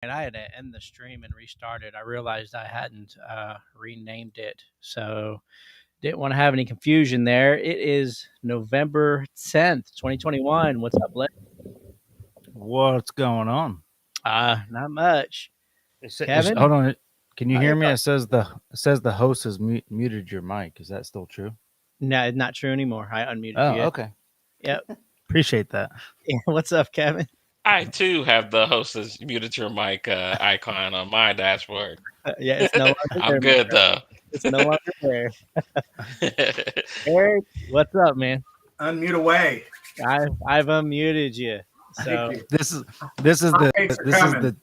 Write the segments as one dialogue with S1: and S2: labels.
S1: And I had to end the stream and restart it. I realized I hadn't renamed it, so didn't want to have any confusion there. It is November 10th, 2021. What's up, Blake?
S2: What's going on?
S1: Not much.
S2: Hold
S1: Kevin?
S2: on. Can you hear
S1: It's
S2: me? It says the host has muted your mic. Is that still true?
S1: No, it's not true anymore. I unmuted
S2: Oh,
S1: you.
S2: okay.
S1: Yep.
S2: Appreciate that.
S1: Yeah, what's up, Kevin?
S3: I too have the hostess muted your mic icon on my dashboard.
S1: Yeah, it's no longer
S3: I'm
S1: there.
S3: good though.
S1: It's no longer there. Eric, what's up, man?
S4: Unmute away.
S1: I've unmuted you. So
S2: This is this is the
S4: Thanks for
S2: this is
S4: coming.
S2: the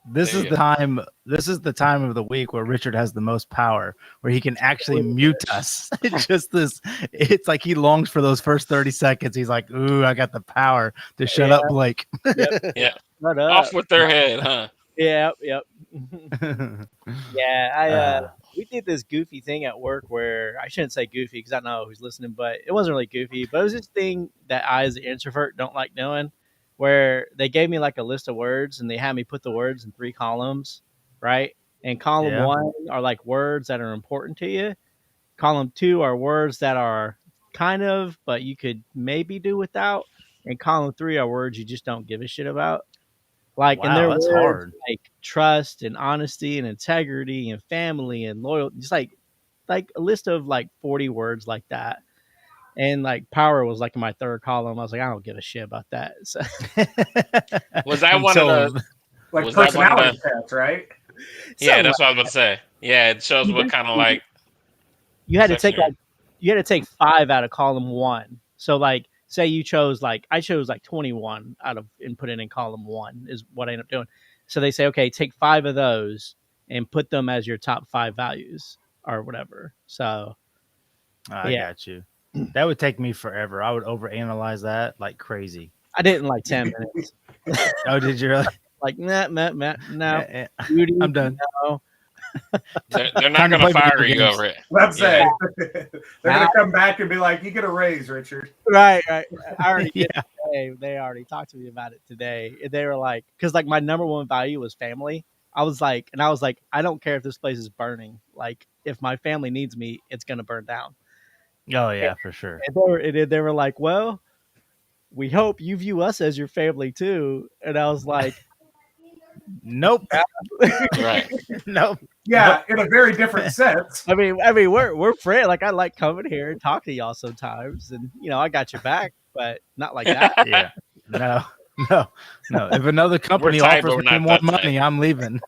S2: this
S3: There
S2: is
S3: you
S2: the time this is the time of the week where Richard has the most power, where he can actually mute us. It's just this. It's like he longs for those first 30 seconds. He's like, "Ooh, I got the power to shut up, Blake."
S3: Yeah.
S1: shut up.
S3: Off with their head, huh?
S1: Yep. Yeah, we did this goofy thing at work where I shouldn't say goofy because I don't know who's listening, but it wasn't really goofy. But it was this thing that I, as an introvert, don't like doing, where they gave me like a list of words and they had me put the words in 3 columns, right? And column
S2: Yeah.
S1: 1 are like words that are important to you. Column 2 are words that are kind of, but you could maybe do without. And column 3 are words you just don't give a shit about. Like, and
S2: Wow,
S1: their
S2: that's
S1: words
S2: hard.
S1: like trust and honesty and integrity and family and loyalty, just like a list of like 40 words like that. And like power was like in my third column. I was like, I don't give a shit about that. So
S3: Was that one of the?
S4: Like
S3: Was that one of
S4: personality
S3: the?
S4: tests, right?
S3: Yeah,
S1: so
S3: that's what I was about to say. Yeah, it shows what kind of like
S1: you had to
S3: section
S1: take like you had to take 5 out of column 1. So like say you chose like I chose like 21 out of and put it in column 1 is what I ended up doing. So they say, okay, take 5 of those and put them as your top 5 values or whatever. So
S2: I
S1: yeah,
S2: got you. That would take me forever. I would overanalyze that like crazy.
S1: I didn't like 10 minutes.
S2: Oh, did you really?
S1: Like no,
S2: Eh,
S1: beauty,
S2: I'm done.
S1: no.
S3: they're not
S2: Time to
S3: gonna
S2: play video
S3: fire you
S2: games.
S3: over it.
S4: Let's
S3: Yeah.
S4: say they're gonna come back and be like, "You get a raise, Richard."
S1: Right. I already did
S2: Yeah.
S1: it today. They already talked to me about it today. And they were like, because like my number one value was family. I was like, I don't care if this place is burning. Like, if my family needs me, it's gonna burn down.
S2: Oh yeah, for sure.
S1: And they were like, well, we hope you view us as your family too. And I was like,
S2: Nope.
S3: Right.
S2: Nope.
S4: Yeah, in a very different sense.
S1: I mean, we're friends. Like, I like coming here and talking to y'all sometimes, and I got your back, but not like that.
S2: Yeah. No. If another company
S3: tight,
S2: offers
S3: but we're
S2: me
S3: not
S2: more
S3: that tight.
S2: money, I'm leaving.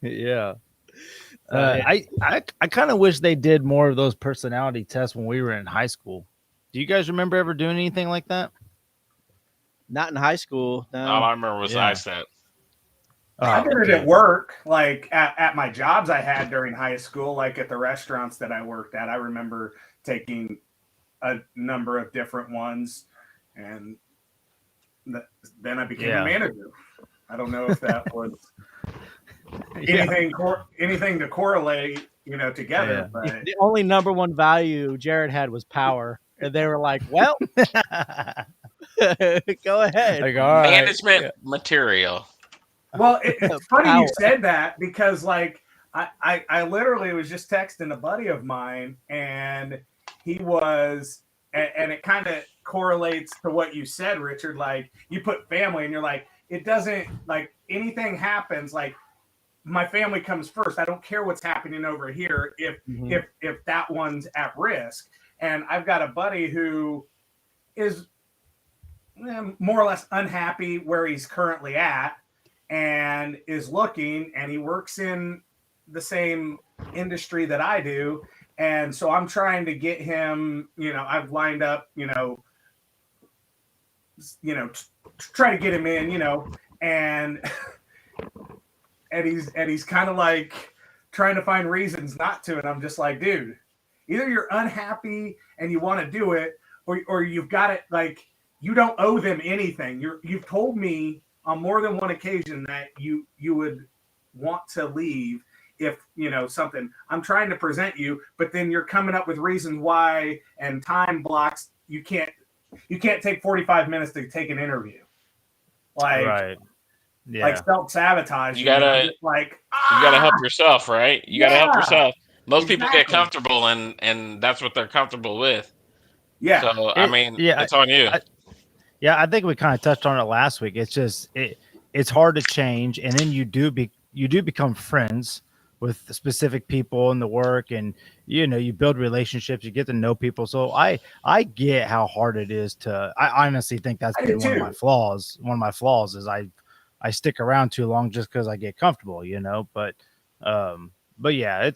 S2: Yeah. I kind of wish they did more of those personality tests when we were in high school. Do you guys remember ever doing anything like that?
S1: Not in high school. No.
S3: All I remember was
S2: Yeah.
S3: ISET.
S4: I did it
S2: okay.
S4: at work, like at my jobs I had during high school, like at the restaurants that I worked at. I remember taking a number of different ones, and then I became
S2: Yeah.
S4: a manager. I don't know if that was
S2: Yeah.
S4: anything to correlate, together.
S2: Yeah.
S4: But
S1: The only number one value Jared had was power, and they were like, "Well, go ahead."
S2: Like, all right.
S3: Management material.
S4: well, it's funny
S1: Power.
S4: you said that because like I literally was just texting a buddy of mine, and he was, and it kind of correlates to what you said, Richard. Like, you put family, and you're like, it doesn't, like, anything happens, like, my family comes first. I don't care what's happening over here if that one's at risk. And I've got a buddy who is more or less unhappy where he's currently at and is looking, and he works in the same industry that I do. And so I'm trying to get him, I've lined up, try to get him in, and he's kind of like trying to find reasons not to. And I'm just like, dude, either you're unhappy and you want to do it, or you've got it, like, you don't owe them anything. You've told me on more than one occasion that you would want to leave if something. I'm trying to present you, but then you're coming up with reasons why and time blocks. You can't take 45 minutes to take an interview.
S2: Right. Yeah.
S4: self-sabotage.
S3: You gotta you gotta help yourself, right? You gotta help
S4: yeah,
S3: yourself. Most people get
S4: exactly.
S3: comfortable and that's what they're comfortable with.
S4: Yeah,
S3: So I mean,
S2: Yeah.
S3: it's on you.
S2: Yeah, I think we kind of touched on it last week. It's just it's hard to change, and then you do become friends with specific people in the work, and you build relationships, you get to know people. So I get how hard it is to. I honestly think that's
S4: I do
S2: been one of my
S4: too.
S2: flaws. One of my flaws is I stick around too long just because I get comfortable. But yeah,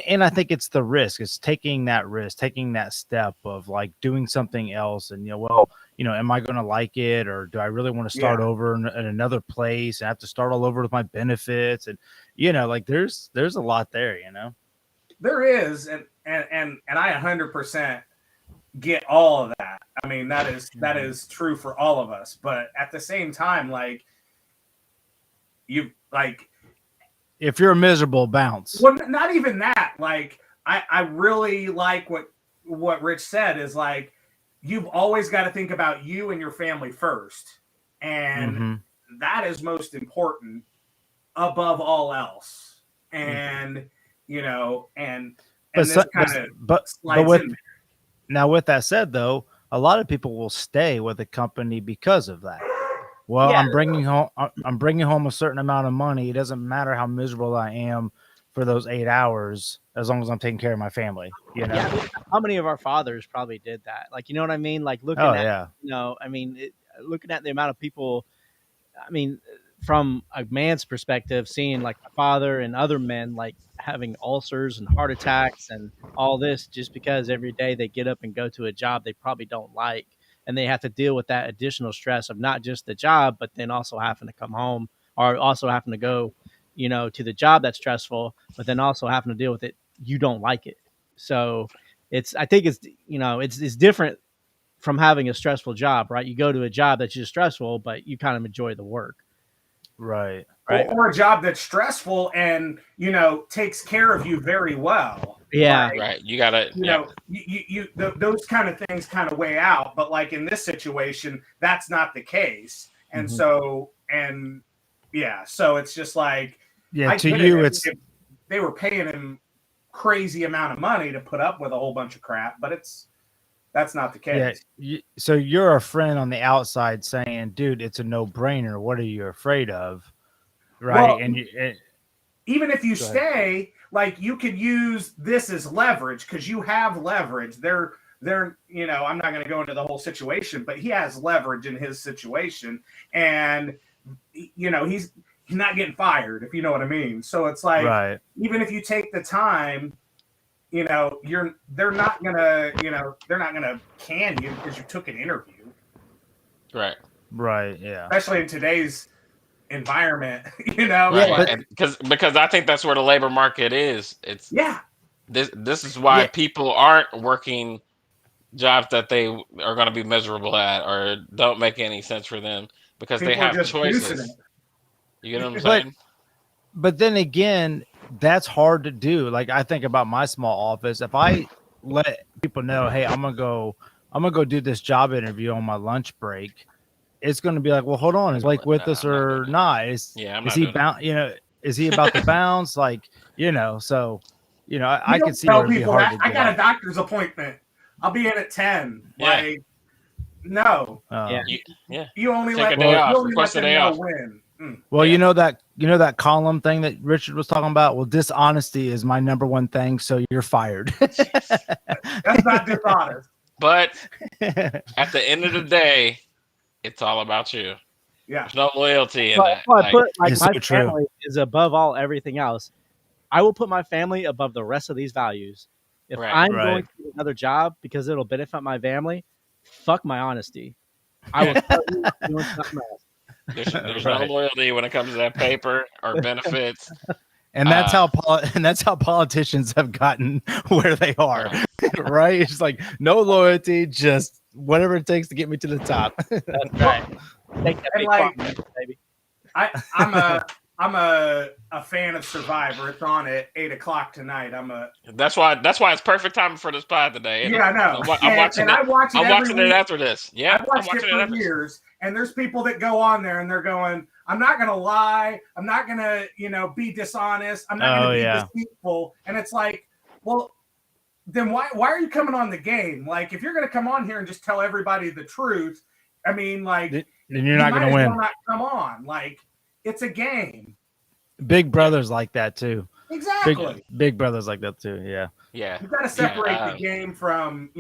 S2: and I think it's the risk. It's taking that risk, taking that step of like doing something else, and am I going to like it, or do I really want to start
S4: Yeah.
S2: over in another place and have to start all over with my benefits? And like there's a lot there.
S4: There is, and I 100% get all of that. I mean, that is true for all of us. But at the same time, like you like,
S2: If you're miserable, bounce.
S4: well, not even that. Like, I really like what Rich said is like, you've always got to think about you and your family first, and that is most important above all else. And and this kind of slides in there.
S2: Now, with that said, though, a lot of people will stay with a company because of that. Well,
S1: Yeah.
S2: I'm bringing home a certain amount of money. It doesn't matter how miserable I am for those 8 hours, as long as I'm taking care of my family.
S1: Yeah, I mean, how many of our fathers probably did that? Like, you know what I mean? Like looking
S2: Oh
S1: at,
S2: yeah.
S1: I mean, looking at the amount of people. I mean, from a man's perspective, seeing like my father and other men like having ulcers and heart attacks and all this just because every day they get up and go to a job they probably don't like, and they have to deal with that additional stress of not just the job, but then also having to come home or also having to go, to the job that's stressful, but then also having to deal with it. You don't like it. So I think it's different from having a stressful job, right? You go to a job that's just stressful, but you kind of enjoy the work.
S2: Right.
S4: Or a job that's stressful and takes care of you very well.
S1: Yeah.
S4: Like,
S3: Right. You gotta
S4: those kind of things kind of weigh out, but like in this situation, that's not the case. And so it's just like,
S2: to you,
S4: if they were paying him crazy amount of money to put up with a whole bunch of crap, but that's not the case.
S2: Yeah. So you're a friend on the outside saying, dude, it's a no-brainer. What are you afraid of? Right.
S4: Well, even if you stay, like you could use this as leverage because you have leverage. They're I'm not going to go into the whole situation, but he has leverage in his situation, and he's not getting fired, if you know what I mean. So it's like, even if you take the time, they're not gonna can you because you took an interview.
S3: Right.
S2: Yeah.
S4: Especially in today's environment,
S3: Right. Because I think that's where the labor market is. It's this is why people aren't working jobs that they are going to be miserable at or don't make any sense for them because
S4: people
S3: they have
S4: just
S3: choices. You know what I'm saying?
S2: But then again, that's hard to do. Like I think about my small office. If I let people know, hey, I'm gonna go do this job interview on my lunch break, it's gonna be like, well, hold on, is Blake with us or not? Is he bound? Is he about to bounce? Like, so I could see where it'd be hard to get.
S4: I got a doctor's appointment. I'll be in at 10.
S3: Yeah.
S4: Like, no. You only
S3: Take
S4: let
S3: a day off.
S4: you only
S3: Request
S4: let
S3: a
S4: them
S3: day
S4: know
S3: off.
S4: when.
S2: Well, you know that column thing that Richard was talking about? Well, dishonesty is my number one thing, so you're fired.
S4: That's not dishonest.
S3: But at the end of the day, it's all about you.
S4: Yeah.
S3: There's no loyalty in that.
S1: My
S2: so
S1: family is above all everything else. I will put my family above the rest of these values. If I'm going to do another job because it'll benefit my family, fuck my honesty. I will tell you doing something else.
S3: There's no loyalty when it comes to that paper or benefits.
S2: And that's how politicians have gotten where they are, right? It's like no loyalty, just whatever it takes to get me to the top.
S1: That's right. Take that big
S4: like,
S1: baby.
S4: I'm a fan of Survivor. It's on at 8:00 tonight.
S3: That's why it's perfect timing for this pod today.
S4: Yeah, I know.
S3: I'm watching
S4: and
S3: it.
S4: I watch it
S3: I'm
S4: every
S3: watching it
S4: week.
S3: after this. Yeah,
S4: I've watched it for years, and there's people that go on there and they're going, I'm not going to lie. I'm not going to, be dishonest. I'm not going to be deceitful. And it's like, well, then why are you coming on the game? Like, if you're going to come on here and just tell everybody the truth, I mean, like,
S2: then you're not going to win.
S4: Well not come on. Like, it's a game.
S2: Big Brother's like that too.
S4: Exactly.
S2: Big Brother's like that too. Yeah.
S3: Yeah.
S4: You've got to separate the game from,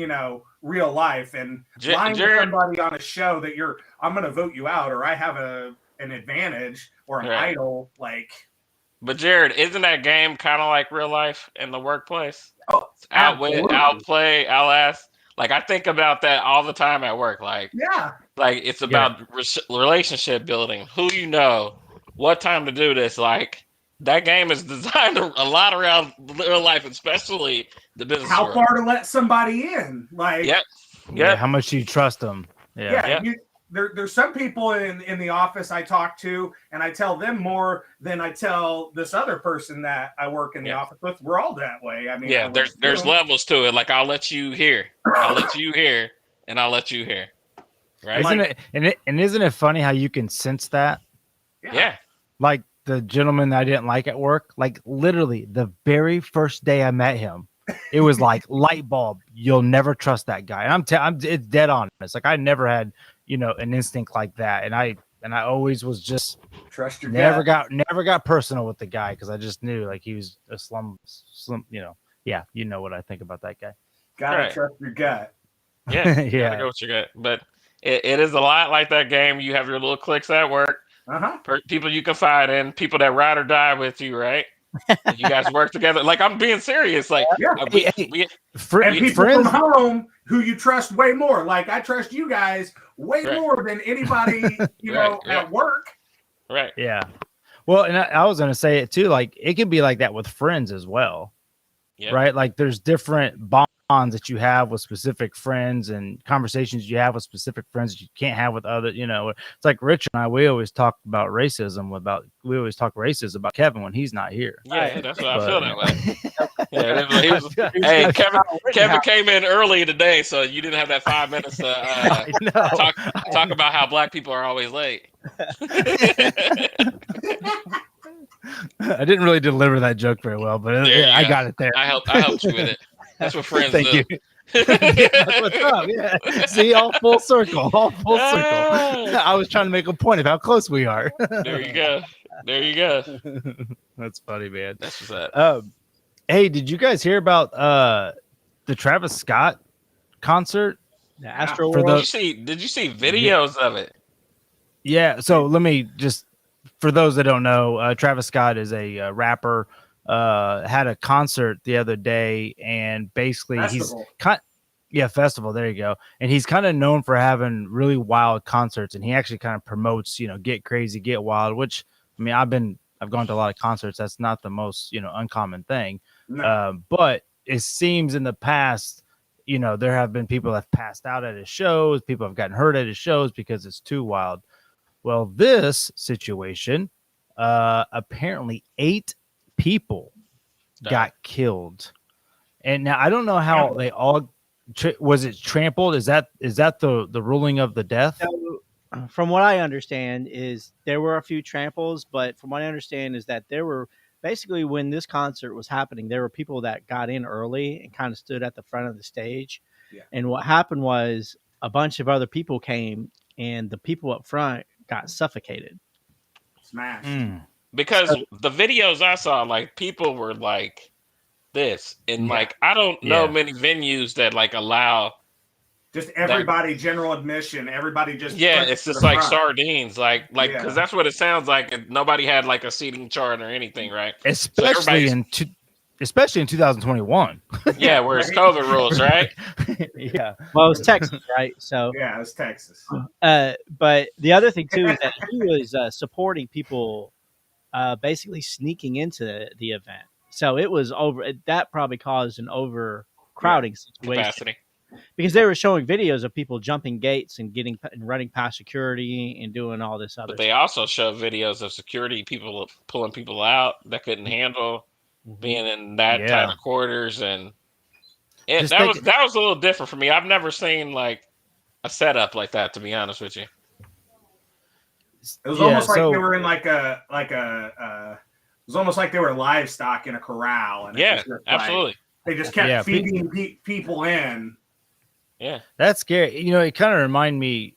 S4: real life, and lying to somebody on a show that I'm going to vote you out, or I have an advantage or an idol. Like,
S3: but Jared, isn't that game kind of like real life in the workplace?
S4: Oh,
S3: outwit, outplay, outlast. Like, I think about that all the time at work. Like, like it's about relationship building. Who you know, what time to do this. Like, that game is designed a lot around real life, especially the business.
S4: How far to let somebody in? Like,
S2: yeah. How much do you trust them?
S4: There's some people in the office I talk to, and I tell them more than I tell this other person that I work in the office with. We're all that way. I mean,
S3: there's levels to it. Like, I'll let you hear, I'll let you hear, and I'll let you hear. Right?
S2: Isn't it funny how you can sense that?
S3: Yeah.
S2: Like the gentleman that I didn't like at work, like literally the very first day I met him, it was like light bulb. You'll never trust that guy. And it's dead honest. Like, I never had, an instinct like that. And I always was just
S4: trust your
S2: never got personal with the guy, because I just knew like he was a slum, yeah, you know what I think about that guy.
S4: Gotta trust your gut.
S3: Yeah, gotta go with your gut. But it is a lot like that game. You have your little cliques at work. People you confide in, people that ride or die with you, right? You guys work together. Like, I'm being serious. Like,
S4: and people from home who you trust way more. Like, I trust you guys way more than anybody, at work.
S3: Right.
S2: Yeah. Well, and I was going to say it too. Like, it can be like that with friends as well. Yeah. Right. Like, there's different bonds that you have with specific friends, and conversations you have with specific friends that you can't have with other, it's like Richard and I, we always talk about racism about Kevin when he's not here.
S3: Yeah, that's what I feel that way. Hey, Kevin came in early today, so you didn't have that 5 minutes to talk about how black people are always late.
S2: I didn't really deliver that joke very well, but I got it there.
S3: I helped you with it. That's what friends do.
S2: Thank you. That's what's up. Yeah. See, all full circle. I was trying to make a point of how close we are.
S3: There you go.
S2: That's funny, man.
S3: That's what's up.
S2: Hey, did you guys hear about the Travis Scott concert?
S1: The Astro World?
S3: Did you see videos of it?
S2: Yeah. So let me just, for those that don't know, Travis Scott is a rapper. Had a concert the other day, and basically festival. There you go. And he's kind of known for having really wild concerts, and he actually kind of promotes, get crazy, get wild. Which, I mean, I've gone to a lot of concerts. That's not the most uncommon thing. No. But it seems in the past, there have been people that have passed out at his shows. People have gotten hurt at his shows because it's too wild. Well, this situation, apparently 8 people got killed, and now I don't know how they all was it trampled. Is that the ruling of the death?
S1: So, from what I understand, is there were a few tramples, but from what I understand is that there were basically, when this concert was happening, there were people that got in early and kind of stood at the front of the stage, and what happened was a bunch of other people came, and the people up front got suffocated,
S4: smashed.
S3: Because the videos I saw, like, people were like this, and like, I don't know many venues that like allow
S4: just everybody general admission. Everybody just
S3: it's just like sardines, like because that's what it sounds like. And nobody had like a seating chart or anything, right?
S2: Especially in 2021.
S3: Yeah, where it's COVID rules, right?
S2: Yeah.
S1: Well, it's Texas, right? So
S4: yeah, it's Texas.
S1: But the other thing too is that he was supporting people. Basically sneaking into the event, so it was over. That probably caused an overcrowding situation.
S3: Capacity.
S1: because they were showing videos of people jumping gates and running past security and doing all this other
S3: But they
S1: stuff.
S3: also show videos of security people pulling people out that couldn't handle being in that tight
S2: Yeah.
S3: of quarters, and
S2: Just
S3: that
S2: think,
S3: was a little different for me. I've never seen like a setup like that, to be honest with you.
S4: It was
S2: yeah.
S4: almost like they
S2: So
S4: were in it was almost like they were livestock in a corral, and it was
S3: Yeah,
S4: just
S3: absolutely.
S4: they just kept
S2: Yeah,
S4: feeding people in.
S3: Yeah,
S2: that's scary. You know, it kind of remind me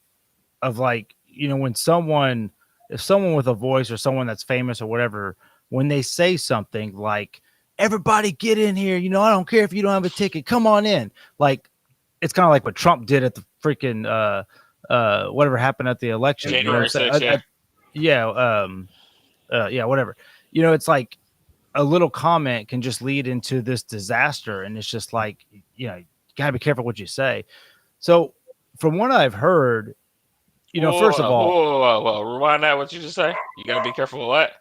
S2: of like, you know, when if someone with a voice or someone that's famous or whatever, when they say something like, everybody get in here, you know, I don't care if you don't have a ticket, come on in. Like, it's kind of like what Trump did at the freaking whatever happened at the election. You know
S3: January
S2: what I'm
S3: 6th.
S2: saying? Yeah, whatever. You know, it's like a little comment can just lead into this disaster, and it's just like, you know, you gotta be careful what you say. So from what I've heard, you know, first of all,
S3: Whoa. Rewind that. What you just say? You gotta be careful with what?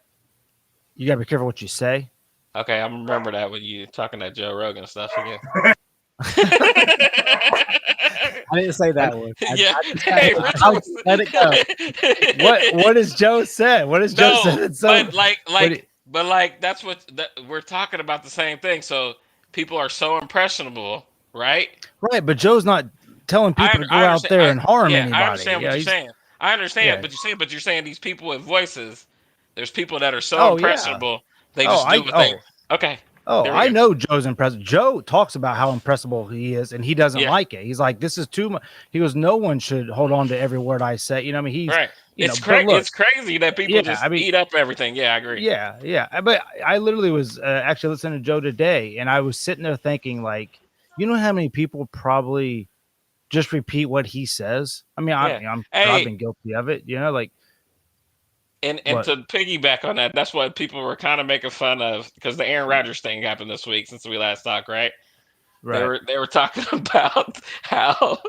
S2: you gotta be careful what you say.
S3: Okay, I'm remember that when you talking that Joe Rogan stuff again.
S1: I didn't say that word.
S3: Yeah.
S1: I just
S3: Hey,
S1: I
S3: Richard.
S1: let it go.
S2: What has Joe said? What has Joe
S3: No,
S2: said? So
S3: but
S2: what,
S3: that's what we're talking about, the same thing. So people are so impressionable, right?
S2: right, but Joe's not telling people to
S3: I
S2: go out
S3: understand.
S2: there and harm
S3: Yeah, I
S2: anybody.
S3: understand what
S2: Yeah,
S3: you're
S2: he's
S3: saying. I understand,
S2: yeah.
S3: but you're saying these people with voices. There's people that are so
S2: Oh yeah.
S3: impressionable. They
S2: Oh
S3: just do
S2: I
S3: what they.
S2: oh
S3: Okay,
S2: oh
S3: there we
S2: I
S3: go.
S2: know Joe's impressive. Joe talks about how impressible he is, and he doesn't
S3: Yeah,
S2: like it. He's like, this is too much. He goes, no one should hold on to every word I say. You know, I mean, he's
S3: right.
S2: you know, but look,
S3: It's crazy that people
S2: yeah,
S3: just
S2: I mean,
S3: eat up everything. Yeah, I agree.
S2: yeah. But I literally was actually listening to Joe today, and I was sitting there thinking, like, you know how many people probably just repeat what he says? I mean,
S3: Yeah.
S2: I'm sure I've
S3: Hey,
S2: been guilty of it. You know, like
S3: and
S2: what?
S3: to piggyback on that, that's what people were kind of making fun of because the Aaron Rodgers thing happened this week since we last talked, right?
S2: Right.
S3: They were talking about how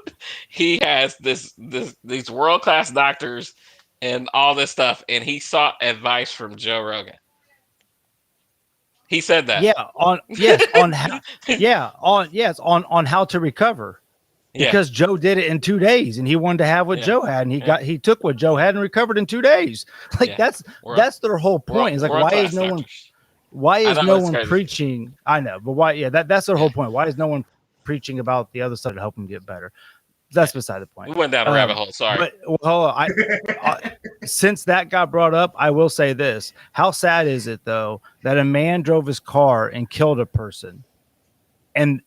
S3: he has these world class doctors and all this stuff, and he sought advice from Joe Rogan. He said that.
S2: Yeah. On yes. On how? Yeah. On how to recover.
S3: Yeah,
S2: Because Joe did it in 2 days, and he wanted to have what
S3: yeah,
S2: Joe had, and
S3: yeah,
S2: he took what Joe had and recovered in 2 days. Like
S3: yeah. World
S2: that's their whole point. Is like,
S3: world class doctors.
S2: why
S3: I
S2: is
S3: know
S2: no
S3: it's
S2: one
S3: crazy.
S2: preaching? I know, but why? Yeah, that's their
S3: Yeah,
S2: whole point. Why is no one preaching about the other side to help them get better?
S3: yeah.
S2: That's beside the point.
S3: We went down a rabbit hole. Sorry.
S2: But well, hold on. Since that got brought up, I will say this: how sad is it though that a man drove his car and killed a person, and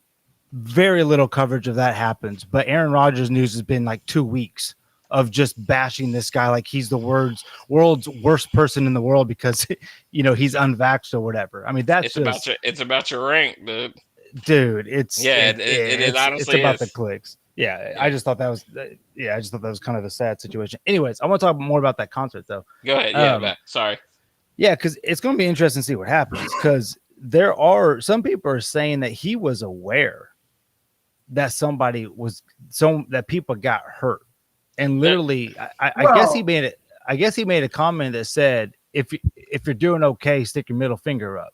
S2: very little coverage of that happens. But Aaron Rodgers news has been like 2 weeks of just bashing this guy like he's the world's worst person in the world because you know he's unvaxxed or whatever. I mean, that's just
S3: It's about your rank, dude.
S2: dude.
S3: Yeah, it
S2: It's
S3: honestly
S2: about the
S3: is.
S2: clicks. Yeah,
S3: Yeah.
S2: I just thought that was I just thought that was kind of a sad situation. Anyways, I want to talk more about that concert though.
S3: Go ahead. Yeah,
S2: Um,
S3: sorry.
S2: yeah, because it's going to be interesting to see what happens because there are some people are saying that he was aware that somebody was that people got hurt, and
S3: That-
S2: literally, I guess he
S4: Well,
S2: made it. I guess he made a comment that said, if you're doing okay, stick your middle finger up.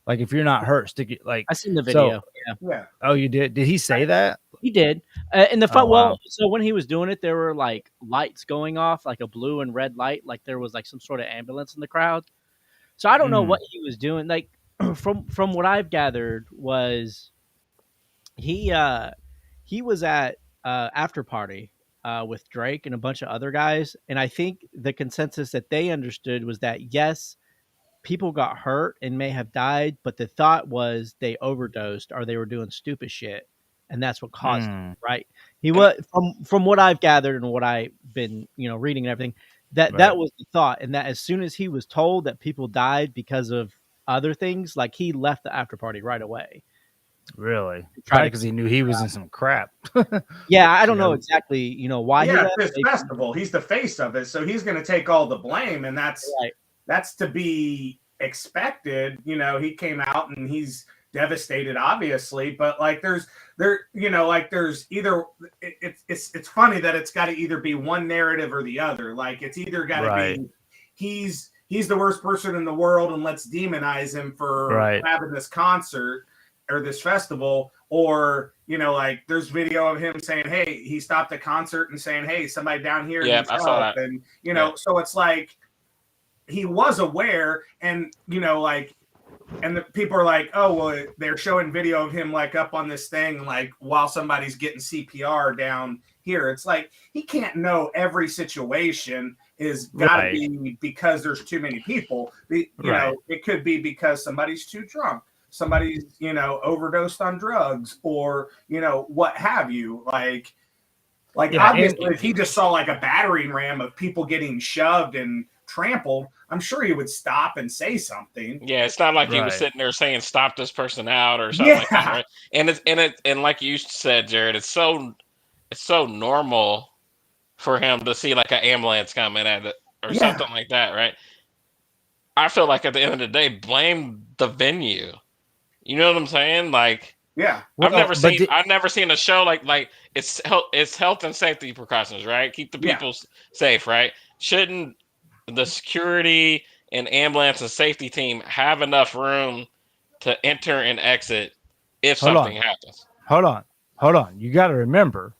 S2: Like if you're not hurt, stick it like
S1: I seen the
S2: so.
S1: video. Yeah,
S4: yeah.
S2: Oh, you did? Did he say that?
S1: he did. In the
S2: Oh
S1: fun,
S2: wow.
S1: well, so when he was doing it, there were like lights going off, like a blue and red light, like there was like some sort of ambulance in the crowd. So I don't know
S2: Mm,
S1: what he was doing. Like from what I've gathered was he uh he was at after party with Drake and a bunch of other guys, and I think the consensus that they understood was that yes, people got hurt and may have died, but the thought was they overdosed or they were doing stupid shit, and that's what caused it.
S2: mm,
S1: Right? He
S3: and
S1: was from what I've gathered and what I've been reading and everything. That
S2: right.
S1: was the thought, and that as soon as he was told that people died because of other things, like he left the after party right away.
S2: Really?
S1: Try
S2: Probably
S1: to
S2: because he knew he was in some crap.
S1: Yeah, I
S2: You
S1: don't know
S2: know?
S1: exactly, why he
S4: Yeah,
S1: left.
S4: it's his festival. He's the face of it, so he's going to take all the blame, and
S1: Right.
S4: that's to be expected. He came out and he's devastated, obviously, but like there's either it's funny that it's got to either be one narrative or the other. Like it's either got to
S2: Right.
S4: be he's the worst person in the world and let's demonize him for
S2: Right.
S4: having this concert or this festival, or like there's video of him saying, hey, he stopped a concert and saying, hey, somebody down here needs
S3: I saw
S4: help,
S3: that.
S4: and so it's like he was aware, and like, and the people are like, oh, well, they're showing video of him like up on this thing, like while somebody's getting CPR down here. It's like he can't know every situation is got to be because there's too many people. It could be because somebody's too drunk, somebody's overdosed on drugs, or what have you. Like obviously, if he just saw like a battering ram of people getting shoved and trampled, I'm sure he would stop and say something.
S3: Yeah, it's not like he was sitting there saying stop this person out or something like that, right? And like you said, Jared, it's so normal for him to see like an ambulance coming at it or something like that, right? I feel like at the end of the day, blame the venue. You know what I'm saying? Like,
S4: well,
S3: I've never seen a show like it's health and safety precautions, right? Keep the people safe, right? Shouldn't the security and ambulance and safety team have enough room to enter and exit if something happens?
S2: Hold on. You got to remember,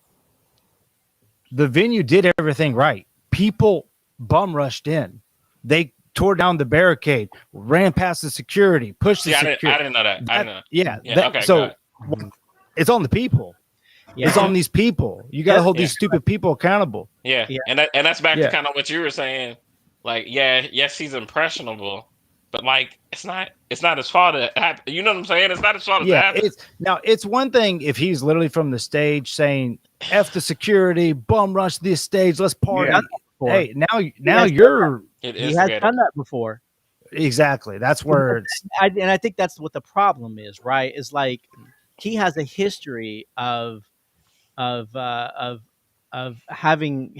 S2: the venue did everything right. People bum rushed in. They tore down the barricade, ran past the security, pushed the security.
S3: I didn't know that. I didn't know.
S2: Yeah.
S3: Okay.
S2: So it's on the people. Yeah. It's on these people. You got to hold these stupid people accountable.
S3: Yeah. And that's back to kind of what you were saying. Like, yes, he's impressionable, but like, it's not his fault. You know what I'm saying? It's not his fault.
S2: It's one thing if he's literally from the stage saying, "F the security, bum rush this stage, let's party." Hey, now you're.
S1: He has done that before.
S2: Exactly. That's where
S1: I think that's what the problem is, right? Is like he has a history of having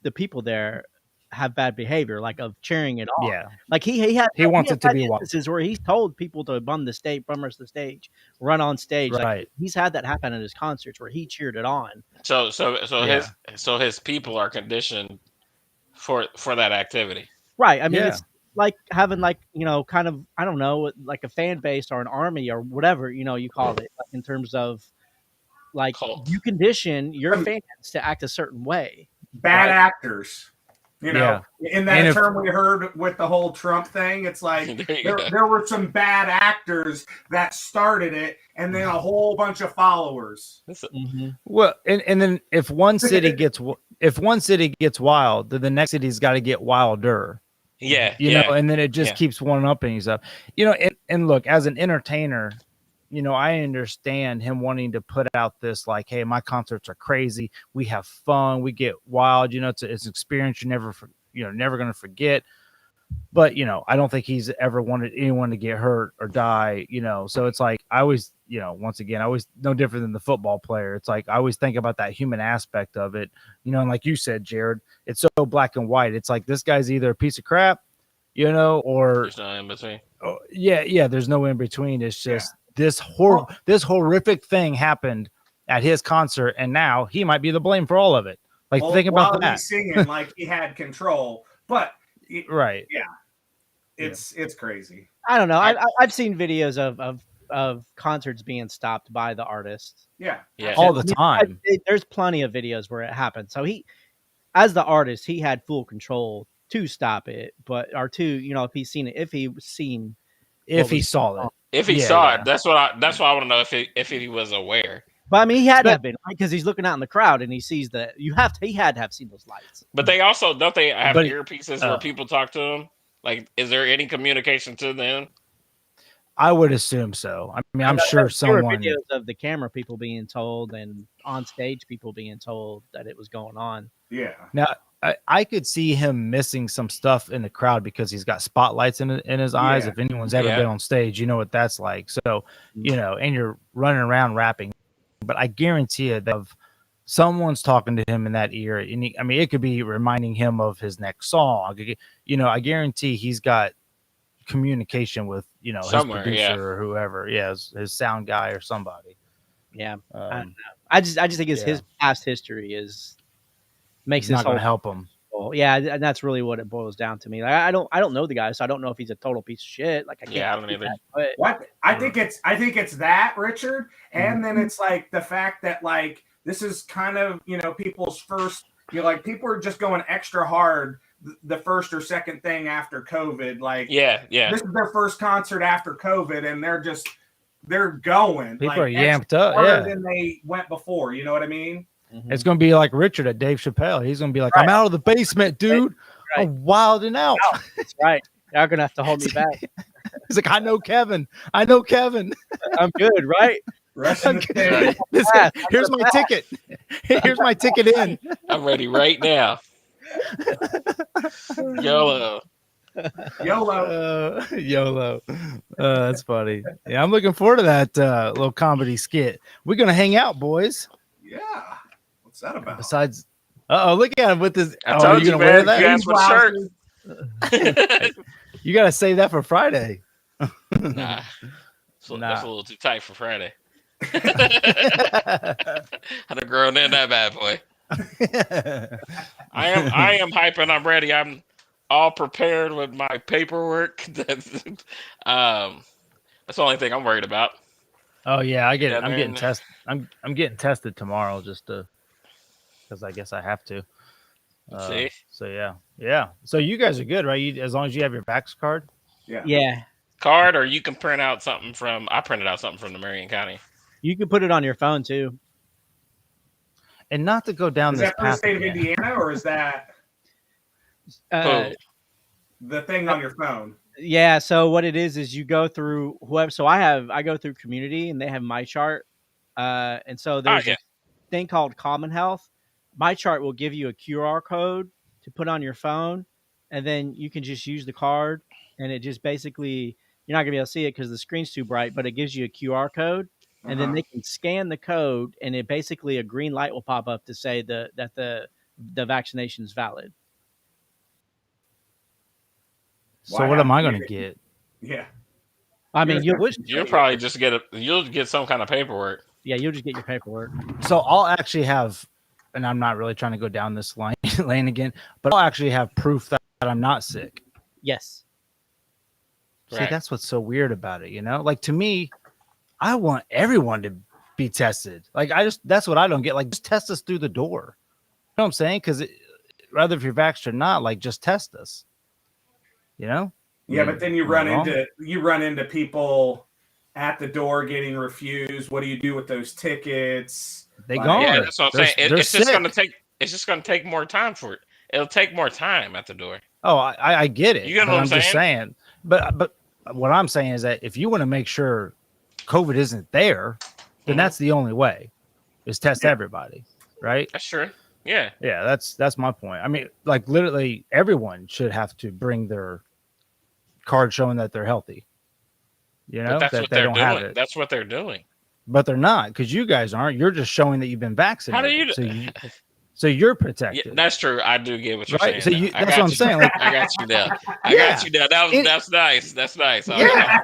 S1: the people there have bad behavior, like of cheering it on.
S2: Yeah,
S1: like he
S2: wants it to be
S1: instances where he's told people to bum rush the stage, run on stage.
S2: Right.
S1: Like he's had that happen at his concerts where he cheered it on.
S3: So his people are conditioned for that activity.
S1: Right. I mean, it's like having kind of, I don't know, like a fan base or an army or whatever, you call it, like in terms of like cult. You condition your fans to act a certain way.
S4: Bad actors. In that term we heard with the whole Trump thing, it's like there were some bad actors that started it, and then a whole bunch of followers.
S2: Mm-hmm. Well, and then if one city gets wild, then the next city's got to get wilder.
S3: Yeah,
S2: you know, and then it just keeps one upping stuff. And look, as an entertainer, I understand him wanting to put out this like, hey, my concerts are crazy. We have fun. We get wild. It's an experience you're never going to forget. But, I don't think he's ever wanted anyone to get hurt or die, So it's like, I always, once again, I always no different than the football player. It's like, I always think about that human aspect of it, and like you said, Jared, it's so black and white. It's like, this guy's either a piece of crap, or
S3: there's no in between.
S2: Oh, yeah. There's no in between. It's just, this horrific thing happened at his concert, and now he might be the blame for all of it. Like, think about that.
S4: He's singing like he had control, but
S2: right,
S4: it's crazy.
S1: I don't know. I've seen videos of concerts being stopped by the artists.
S4: Yeah,
S2: all the time.
S1: There's plenty of videos where it happened. So he, as the artist, he had full control to stop it, if he saw it.
S3: If he saw it, that's why I want to know if he was aware.
S1: But I mean, he had to have been, right? Because he's looking out in the crowd and he sees that he had to have seen those lights.
S3: But they also don't they have earpieces where people talk to him? Like, is there any communication to them?
S2: I would assume so. I mean, I'm sure someone.
S1: There were videos of the camera people being told and on stage people being told that it was going on.
S4: Yeah.
S2: Now, I could see him missing some stuff in the crowd because he's got spotlights in his eyes. If anyone's ever been on stage, you know what that's like. So, and you're running around rapping. But I guarantee you that if someone's talking to him in that ear, and it could be reminding him of his next song. I guarantee he's got communication with, his producer or whoever. Yeah, his sound guy or somebody.
S1: Yeah. I just think his past history makes this
S2: not going to help him.
S1: people. Yeah, and that's really what it boils down to me. Like, I don't know the guy, so I don't know if he's a total piece of shit. Like I can't.
S3: Yeah, I don't either.
S1: That, but
S4: What I think it's that, Richard, and then it's like the fact that like this is kind of people's first. Like people are just going extra hard the first or second thing after COVID. Like
S3: yeah,
S4: this is their first concert after COVID, and they're going.
S2: People
S4: like,
S2: are yamped up,
S4: harder than they went before. You know what I mean?
S2: It's gonna be like Richard at Dave Chapelle. He's gonna be like, I'm out of the basement, dude.
S1: Right.
S2: I'm wilding out.
S1: That's right. Y'all gonna have to hold me back.
S2: He's like, I know Kevin.
S1: I'm good, right?
S2: Here's my ticket. Here's my ticket in.
S3: I'm ready right now. YOLO.
S2: YOLO. That's funny. Yeah, I'm looking forward to that little comedy skit. We're gonna hang out, boys.
S4: Yeah. What's that about?
S2: Besides, look at him with this.
S3: I told you,
S2: gonna
S3: man.
S2: wear that?
S3: You asked for the shirt.
S2: You gotta save that for Friday.
S3: Nah. That's a little too tight for Friday. I'd have grown in that bad boy. I am hype and I'm ready. I'm all prepared with my paperwork. That's the only thing I'm worried about.
S2: Oh yeah, I get it.
S3: Yeah,
S2: I'm getting tested. I'm getting tested tomorrow just because I guess I have to.
S3: See?
S2: So yeah. So you guys are good, right? As long as you have your Vax card.
S1: Yeah.
S3: Card, or you can print out something from. I printed out something from the Marion County.
S1: You can put it on your phone too.
S2: And not to go down
S4: is
S2: this
S4: that for the
S2: path
S4: state
S2: again.
S4: of Indiana, or is that the thing on your phone?
S1: Yeah. So what it is you go through whoever. So I go through Community, and they have My Chart, and so there's a thing called Common Health. My Chart will give you a QR code to put on your phone, and then you can just use the card, and it just basically you're not gonna be able to see it because the screen's too bright, but it gives you a QR code. And then they can scan the code, and it basically a green light will pop up to say that the vaccination is valid.
S2: So what am I going to get?
S4: Yeah,
S1: I mean,
S3: you'll probably just you'll get some kind of paperwork.
S1: Yeah, you'll just get your paperwork.
S2: So I'll actually have, and I'm not really trying to go down this lane again, but I'll actually have proof that I'm not sick.
S1: Yes.
S2: See, that's what's so weird about it, Like to me, I want everyone to be tested. Like that's what I don't get. Like just test us through the door. You know what I'm saying? Because rather if you're vaxxed or not, like just test us.
S4: Yeah, but then you run into people at the door getting refused. What do you do with those tickets?
S2: They gone.
S3: Yeah, that's what I'm saying. It's just gonna take more time for it. It'll take more time at the door.
S2: Oh, I get it.
S3: You get what I'm saying?
S2: Just saying. But what I'm saying is that if you want to make sure COVID isn't there, then that's the only way is test everybody, right?
S3: That's true. Yeah.
S2: That's my point. I mean, like literally everyone should have to bring their card showing that they're healthy.
S3: But that's what they're doing. That's what they're doing.
S2: But they're not, because you guys aren't. You're just showing that you've been vaccinated.
S3: How do you?
S2: So you're protected.
S3: Yeah, that's true. I do get what you're saying.
S2: So that's what I'm saying. Like,
S3: I got you now. Got you now. That's nice. That's nice.
S2: Yeah.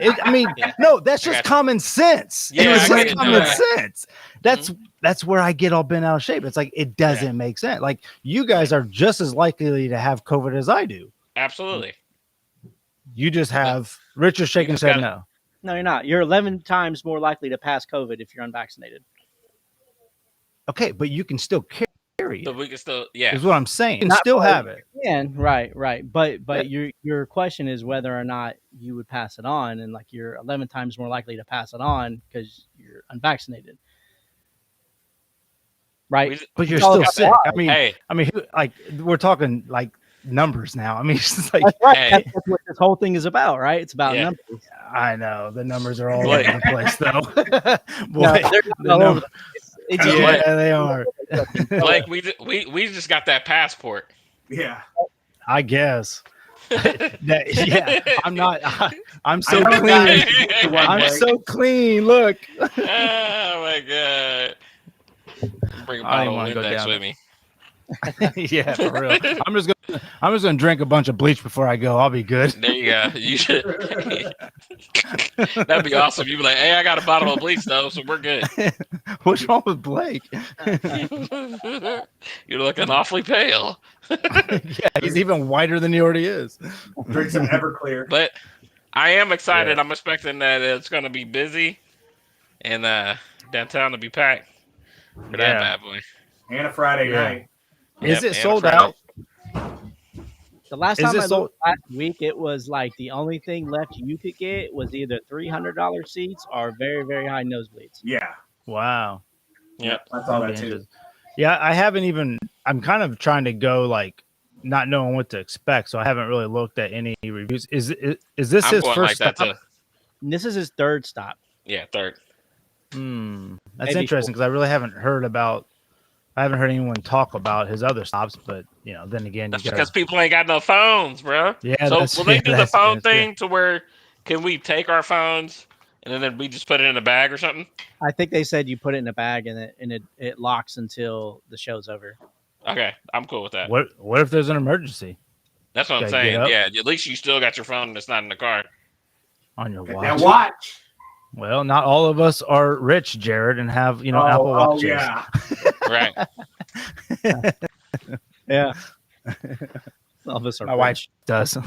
S2: No, that's just common sense.
S3: Yeah,
S2: it's like common sense. That's where I get all bent out of shape. It's like it doesn't make sense. Like you guys are just as likely to have COVID as I do.
S3: Absolutely.
S2: You just have Richard shaking his head no.
S1: No, you're not. You're 11 times more likely to pass COVID if you're unvaccinated.
S2: Okay, but you can still carry it.
S3: So we can still, is
S2: what I'm saying. You can still have it.
S1: Right. But your question is whether or not you would pass it on, and like you're 11 times more likely to pass it on because you're unvaccinated. Right.
S2: But you're still sick. I mean, like we're talking like numbers now. I mean, it's just like
S1: that's right. That's what this whole thing is about, right? It's about numbers.
S2: I know the numbers are all over the place, though. They are.
S3: Like we just got that passport.
S4: Yeah,
S2: I guess. I'm not. I'm so clean. I'm so clean. Look.
S3: Oh my god. Bring a bottle of Windex with me.
S2: Yeah, for real. I'm just gonna I'm just gonna drink a bunch of bleach before I go. I'll be good.
S3: There you go. You should. That'd be awesome. You'd be like, "Hey, I got a bottle of bleach though, so we're good."
S2: What's wrong with Blake?
S3: You're looking awfully pale.
S2: Yeah, he's even whiter than he already is.
S4: Drink some Everclear.
S3: But I am excited.
S2: Yeah.
S3: I'm expecting that it's going to be busy and downtown to be packed for that bad boy.
S4: And a Friday night.
S2: Is
S3: Yep,
S2: it
S3: and
S2: sold
S3: Friday.
S2: out?
S1: The last
S2: Is
S1: time
S2: it
S1: I
S2: sold-
S1: looked last week, it was like the only thing left you could get was either $300 seats or very, very high nosebleeds.
S4: Yeah.
S2: Wow.
S3: Yeah.
S4: I saw that
S2: That'd be
S4: too.
S2: interesting. Yeah, I haven't even. I'm kind of trying to go like not knowing what to expect, so I haven't really looked at any reviews. Is this
S3: I'm
S2: his
S3: going
S2: first
S3: like that
S2: stop?
S3: too.
S1: And this is his third stop.
S3: Yeah, third.
S2: That's
S1: Maybe
S2: interesting because I really haven't heard about. I haven't heard anyone talk about his other stops, but then again,
S3: That's
S2: you
S3: because
S2: gotta,
S3: people ain't got no phones, bro.
S2: Yeah,
S3: So
S2: that's-
S3: will they
S2: yeah,
S3: do the
S2: that's-
S3: phone
S2: that's true.
S3: thing to where can we take our phones and then we just put it in a bag or something?
S1: I think they said you put it in a bag and it locks until the show's over.
S3: Okay, I'm cool with that.
S2: What if there's an emergency
S3: That's what I'm
S2: Gotta get
S3: saying.
S2: up.
S3: Yeah, at least you still got your phone that's not in the car.
S2: on your watch?
S4: Now watch.
S2: Well, not all of us are rich, Jared, and have Apple Watches.
S4: Yeah.
S3: Right.
S1: Yeah. All of us are
S2: My wife
S1: rich.
S2: does.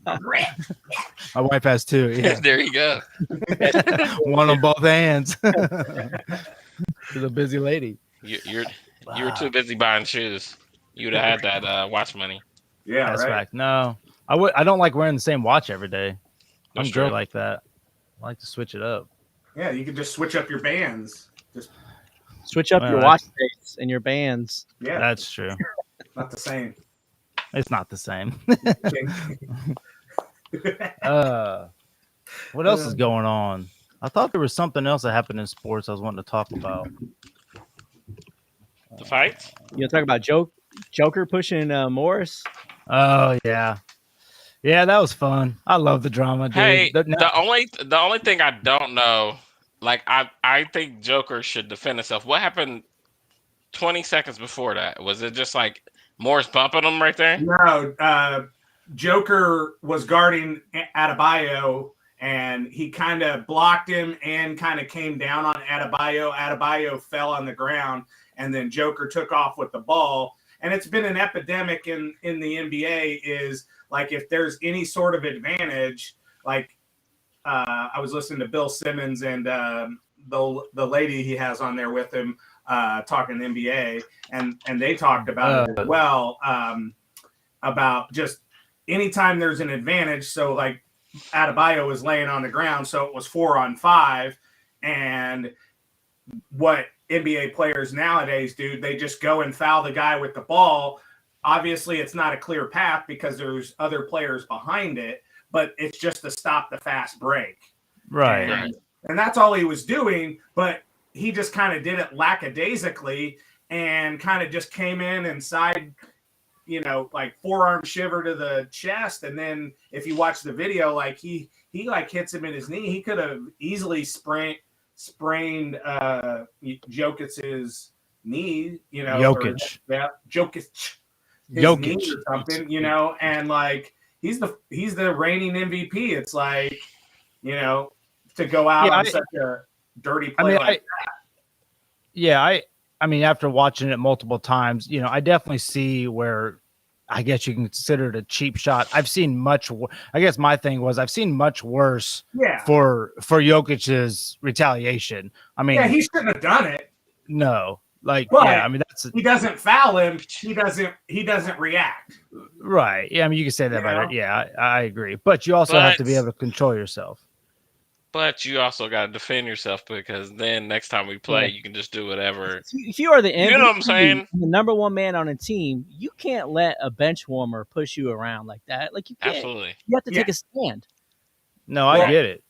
S2: My wife has two. Yeah,
S3: There you go.
S2: one on both hands. She's a busy lady.
S3: You were too busy buying shoes. You'd have had that watch money.
S4: Yeah,
S2: That's
S4: right.
S2: fact. No, I don't like wearing the same watch every day.
S3: That's
S2: I'm
S3: true.
S2: good like that. I like to switch it up.
S4: Yeah, you can just switch up your bands. Just
S1: Switch up
S2: Well,
S1: your watch face and your bands.
S4: yeah,
S2: That's true.
S4: not the same.
S2: It's not the same. What else is going on? I thought there was something else that happened in sports I was wanting to talk about.
S3: The fights?
S1: You talk about Joker pushing Morris.
S2: Oh yeah, that was fun. I love the drama, dude.
S3: Hey, the only thing I don't know, like I think Joker should defend himself. What happened 20 seconds before that? Was it just like Morris bumping him right there?
S4: No, Joker was guarding Adebayo, and he kind of blocked him and kind of came down on Adebayo. Adebayo fell on the ground, and then Joker took off with the ball. And it's been an epidemic in the NBA is like if there's any sort of advantage, like I was listening to Bill Simmons and the lady he has on there with him talking NBA, and they talked about it as well, about just anytime there's an advantage. So like Adebayo was laying on the ground, so it was 4-on-5, and what NBA players nowadays do, they just go and foul the guy with the ball. Obviously, it's not a clear path because there's other players behind it, but it's just to stop the fast break.
S2: Right.
S4: And that's all he was doing, but he just kind of did it lackadaisically and kind of just came in and side, like forearm shiver to the chest. And then if you watch the video, like he like hits him in his knee. He could have easily sprained Jokic's knee,
S2: Jokic.
S4: Jokic knee or something, and like he's the reigning MVP. It's like, to go out on such a dirty play like that.
S2: Yeah, I mean, after watching it multiple times, I definitely see where I guess you can consider it a cheap shot. I've seen I guess my thing was I've seen much worse for Jokic's retaliation. I mean,
S4: he shouldn't have done it.
S2: No. Like,
S4: but
S2: I mean,
S4: he doesn't foul him. He doesn't react.
S2: Right. Yeah, I mean, you can say that about it. Yeah, I agree. But you also have to be able to control yourself.
S3: But you also got to defend yourself because then next time we play, you can just do whatever.
S1: If you are the MVP,
S3: you know what I'm saying?
S1: The number one man on a team, you can't let a bench warmer push you around like that. Like you can't.
S3: Absolutely.
S1: You have to take a stand.
S2: No, I get it.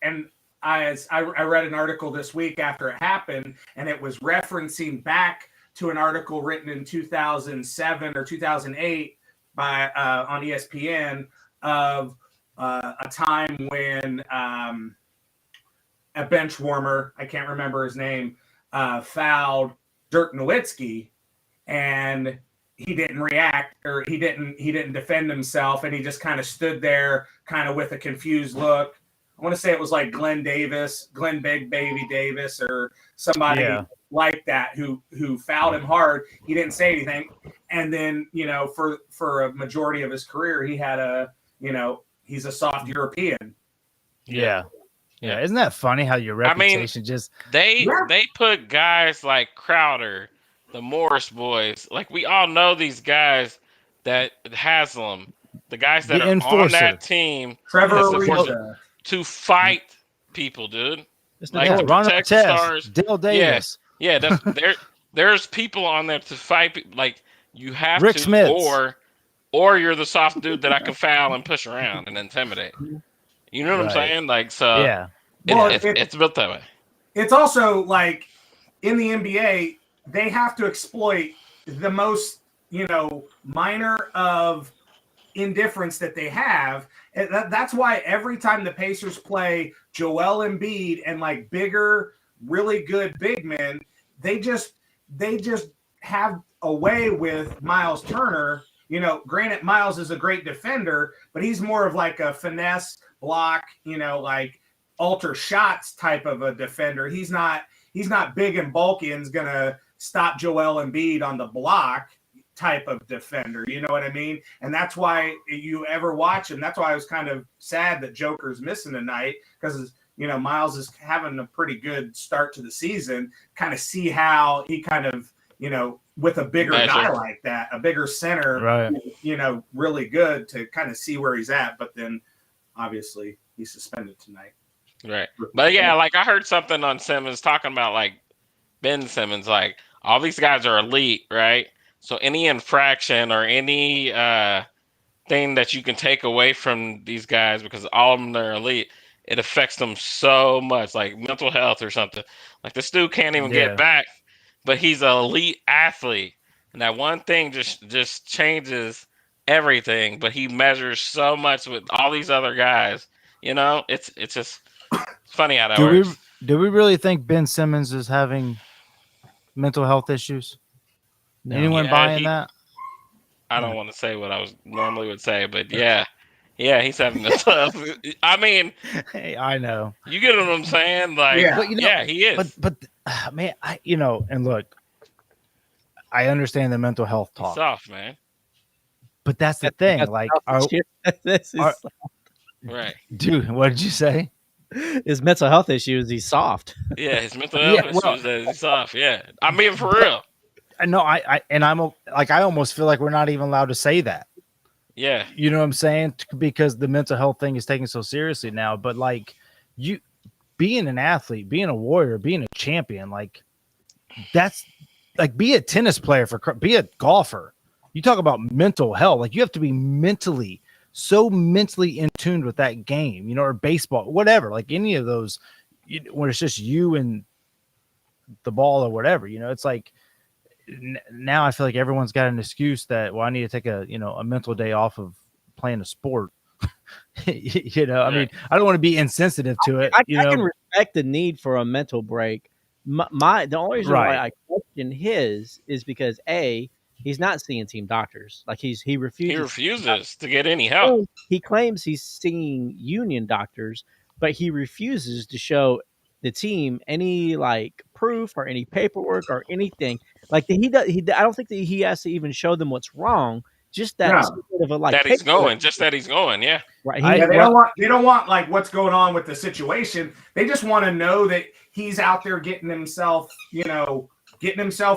S4: and I read an article this week after it happened, and it was referencing back to an article written in 2007 or 2008 by on ESPN of a time when a bench warmer, I can't remember his name, fouled Dirk Nowitzki, and he didn't react, or he didn't defend himself, and he just kind of stood there kind of with a confused look. I want to say it was like Glenn Big Baby Davis, or somebody like that who fouled him hard. He didn't say anything. And then, for a majority of his career, he had he's a soft European.
S2: Yeah. Isn't that funny how your reputation
S3: they put guys like Crowder, the Morris boys, like we all know these guys, that Haslam, the guys that are on that team,
S4: Trevor Ariza,
S3: to fight people, dude.
S2: Like to protect the stars. Dale Davis.
S3: Yeah, there's people on there to fight. Like you have
S2: Rick
S3: to,
S2: Smits.
S3: or you're the soft dude that I can foul and push around and intimidate. You know what I'm saying? Like, so
S2: yeah.
S3: It's built that way.
S4: It's also like in the NBA, they have to exploit the most, minor of indifference that they have. And that's why every time the Pacers play Joel Embiid and like bigger, really good big men, they just have a way with Miles Turner. Granted, Miles is a great defender, but he's more of like a finesse block, like alter shots type of a defender. He's not big and bulky and is gonna stop Joel Embiid on the block type of defender. You know what I mean? And that's why you ever watch him. That's why I was kind of sad that Joker's missing tonight, because Miles is having a pretty good start to the season. Kind of see how he kind of with a bigger guy like that, a bigger center,
S2: right?
S4: Really good to kind of see where he's at. But then obviously he's suspended tonight.
S3: Right. But yeah, like I heard something on Simmons talking about like Ben Simmons, like all these guys are elite, right? So any infraction or any thing that you can take away from these guys, because all of them are elite, it affects them so much, like mental health or something. Like this dude can't even get back, but he's an elite athlete. And that one thing just changes everything. But he measures so much with all these other guys. It's just funny how that works.
S2: Do we really think Ben Simmons is having mental health issues? No. Anyone buying that?
S3: I don't want to say what I normally would say, but yeah, he's having mental health. I mean,
S2: hey, I know.
S3: You get what I'm saying? Like, but, he is.
S2: But man, and look, I understand the mental health talk.
S3: He's soft, man.
S2: But that's the thing. Like,
S3: right,
S2: dude. What did you say?
S1: His mental health issues. He's soft.
S3: Yeah, his mental health issues. He's soft. Yeah, I mean, for real.
S2: No, I'm like, I almost feel like we're not even allowed to say that.
S3: Yeah.
S2: You know what I'm saying? Because the mental health thing is taken so seriously now. But like, you being an athlete, being a warrior, being a champion, like that's like, be a tennis player, be a golfer. You talk about mental health. Like, you have to be so mentally in tune with that game, or baseball, whatever, like any of those, when it's just you and the ball or whatever, it's like, now I feel like everyone's got an excuse that, well, I need to take a mental day off of playing a sport. I mean, I don't want to be insensitive to it.
S1: I can respect the need for a mental break. The only reason why I question his is because he's not seeing team doctors. Like he refuses.
S3: He refuses to get any help.
S1: He claims he's seeing union doctors, but he refuses to show the team any like proof or any paperwork or anything. Like I don't think that he has to even show them what's wrong. Just that sort of a, like,
S3: that he's going. Just that he's going. Yeah.
S1: Right.
S4: They don't want like what's going on with the situation. They just want to know that he's out there getting himself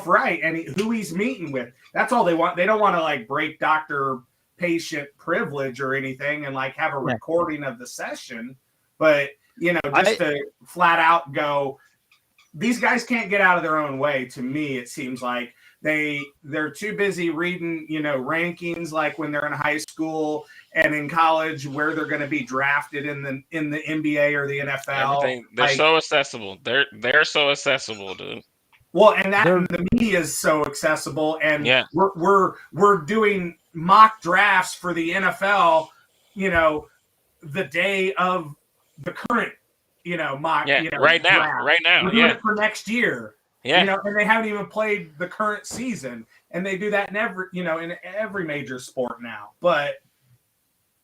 S4: right, and who he's meeting with. That's all they want. They don't want to like break doctor-patient privilege or anything and like have a recording of the session. But to flat out go, these guys can't get out of their own way. To me, it seems like they're too busy reading, rankings, like when they're in high school and in college, where they're going to be drafted in the NBA or the NFL.
S3: Everything. They're so accessible. They're so accessible, dude.
S4: Well, and the media is so accessible, and we're doing mock drafts for the NFL, the day of the current, mock,
S3: right now,
S4: draft. We're doing it for next year.
S3: Yeah.
S4: And they haven't even played the current season. and they do that in every major sport now.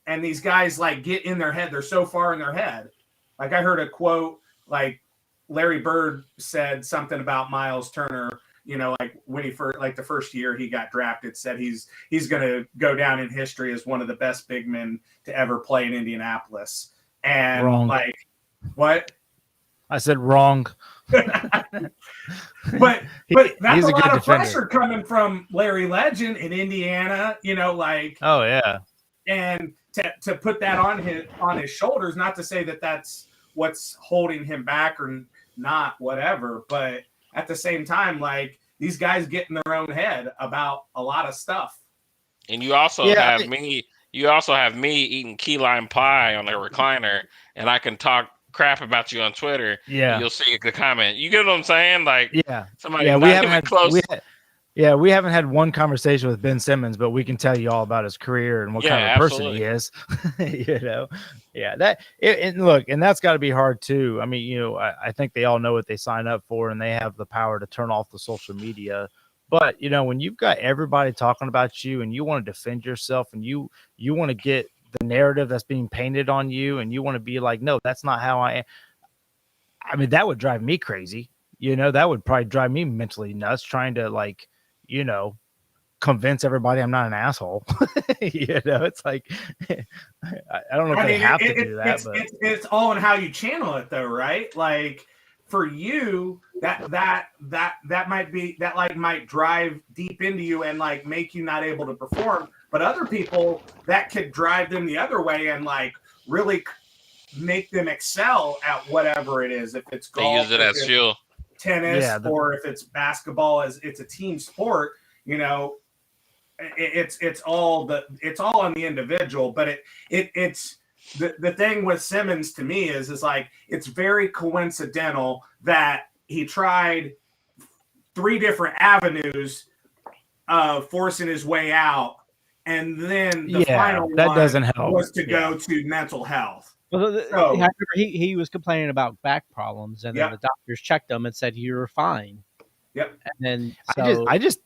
S4: And these guys like get in their head. They're so far in their head. Like I heard a quote, like Larry Bird said something about Miles Turner, like when he first, like the first year he got drafted, said he's going to go down in history as one of the best big men to ever play in Indianapolis. And
S2: Wrong.
S4: like, what?
S2: I said wrong.
S4: but that's a lot of pressure coming from Larry Legend in Indiana, like,
S2: oh yeah.
S4: And to put that on his shoulders, not to say that that's what's holding him back or not, whatever, but at the same time, like, these guys get in their own head about a lot of stuff.
S3: And you also have me eating key lime pie on a recliner, and I can talk crap about you on Twitter.
S2: Yeah.
S3: And you'll see the comment. You get what I'm saying? Like,
S2: yeah.
S3: Somebody
S2: we haven't had
S3: close.
S2: We haven't had one conversation with Ben Simmons, but we can tell you all about his career and what kind of person he is. And look, and that's got to be hard too. I mean, I think they all know what they sign up for, and they have the power to turn off the social media. But when you've got everybody talking about you, and you want to defend yourself, and you want to get the narrative that's being painted on you, and you want to be like, no, that's not how I am. I mean, that would drive me crazy. That would probably drive me mentally nuts, trying to like, convince everybody I'm not an asshole. It's like, I don't know if they have to do that, but
S4: it's all in how you channel it though, right? Like for you, that might drive deep into you and like make you not able to perform. But other people, that could drive them the other way and like really make them excel at whatever it is. If it's golf,
S3: they use it as fuel.
S4: Tennis, or if it's basketball, as it's a team sport, it's all on the individual. But it's the thing with Simmons to me is like, it's very coincidental that he tried 3 different avenues of forcing his way out, and then the final one
S2: doesn't help.
S4: Was to go to mental health.
S1: Well, he was complaining about back problems, and then the doctors checked him and said you were fine.
S4: Yep.
S1: And then
S2: I just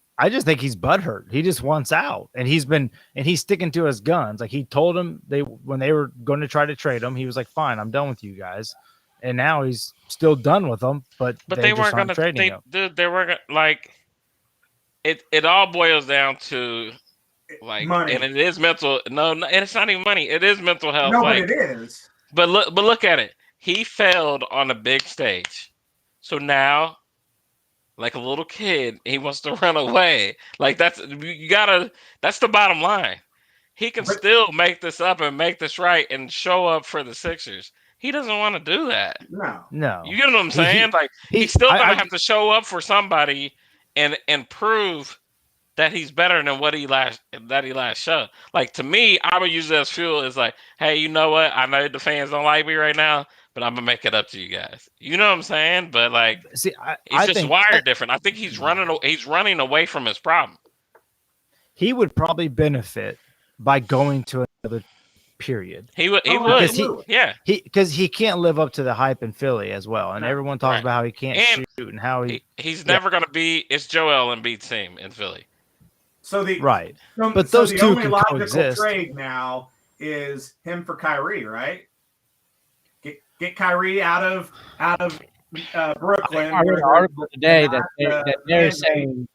S2: think he's butthurt. He just wants out, and he's sticking to his guns. Like he told him when they were going to try to trade him, he was like, "Fine, I'm done with you guys." And now he's still done with them, but they weren't going to trade him.
S3: Dude, they weren't like it. It all boils down to like money, and it is mental. No, and it's not even money. It is mental health.
S4: No, but it is.
S3: But look at it. He failed on a big stage, so now, like a little kid, he wants to run away. Like that's the bottom line. He can still make this up and make this right and show up for the Sixers. He doesn't want to do that.
S2: No.
S3: You get what I'm saying? He's still gonna have to show up for somebody and prove that he's better than what he last showed. Like to me, I would use it as fuel. It's like, hey, you know what? I know the fans don't like me right now, but I'm gonna make it up to you guys. You know what I'm saying? But like,
S2: see,
S3: he's just wired different. I think he's running away from his problem.
S2: He would probably benefit by going to another period.
S3: He would.
S2: Because he can't live up to the hype in Philly as well, and everyone talks about how he can't shoot and how
S3: he's never gonna be. It's Joel Embiid's team in Philly.
S4: So
S2: but those two
S4: only
S2: can
S4: logical
S2: coexist.
S4: Trade now is him for Kyrie, right? Get Kyrie out of Brooklyn.
S1: I read an article today that they're saying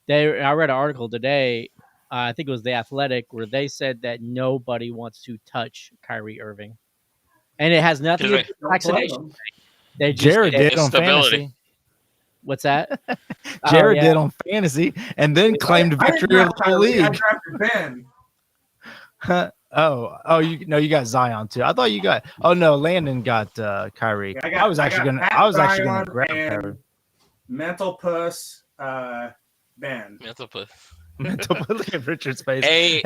S1: I read an article today. I think it was The Athletic, where they said that nobody wants to touch Kyrie Irving, and it has nothing to do with vaccination.
S2: Jared did on fantasy.
S1: What's that?
S2: Jared did on fantasy, and then claimed victory of the whole league.
S4: I drafted Ben.
S2: You got Zion too. I thought you got. Oh no, Landon got Kyrie.
S4: I was actually gonna grab Kyrie. Mental puss, Ben.
S3: Mental puss.
S2: Look at Richard's face.
S3: Hey.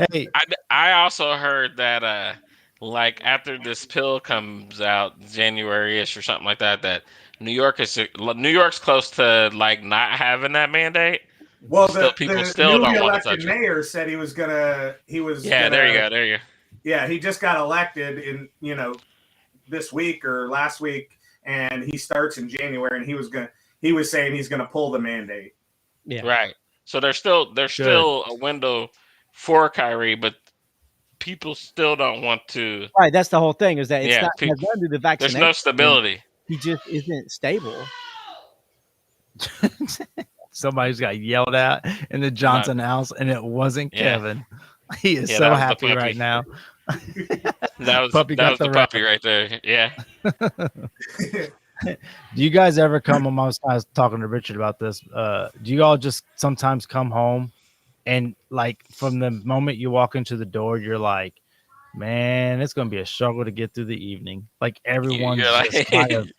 S3: I also heard that like after this pill comes out January-ish or something like that New York's close to like not having that mandate.
S4: Well,
S3: people still don't want to touch it.
S4: Mayor said he was gonna.
S3: There you go.
S4: Yeah, he just got elected in this week or last week, and he starts in January, and he was saying he's gonna pull the mandate.
S1: Yeah,
S3: right. So there's
S2: Good.
S3: still a window for Kyrie, but people still don't want to.
S1: Right, that's the whole thing is that it's
S3: Yeah,
S1: not it has nothing to do with the
S3: there's no
S1: vaccination.
S3: stability.
S1: He just isn't stable.
S2: Somebody's got yelled at in the
S3: Not
S2: Johnson house, and it wasn't
S3: yeah,
S2: Kevin. He is
S3: yeah.
S2: so
S3: That was the
S2: happy right
S3: puppy.
S2: now.
S3: That was
S2: Puppy
S3: that
S2: got
S3: was the
S2: the
S3: puppy
S2: ref.
S3: right there. Yeah.
S2: Do you guys ever come? I was talking to Richard about this. Do you all just sometimes come home and like from the moment you walk into the door, you're like, man, it's gonna be a struggle to get through the evening. Like
S3: You're
S2: everyone's just kind
S3: like
S2: of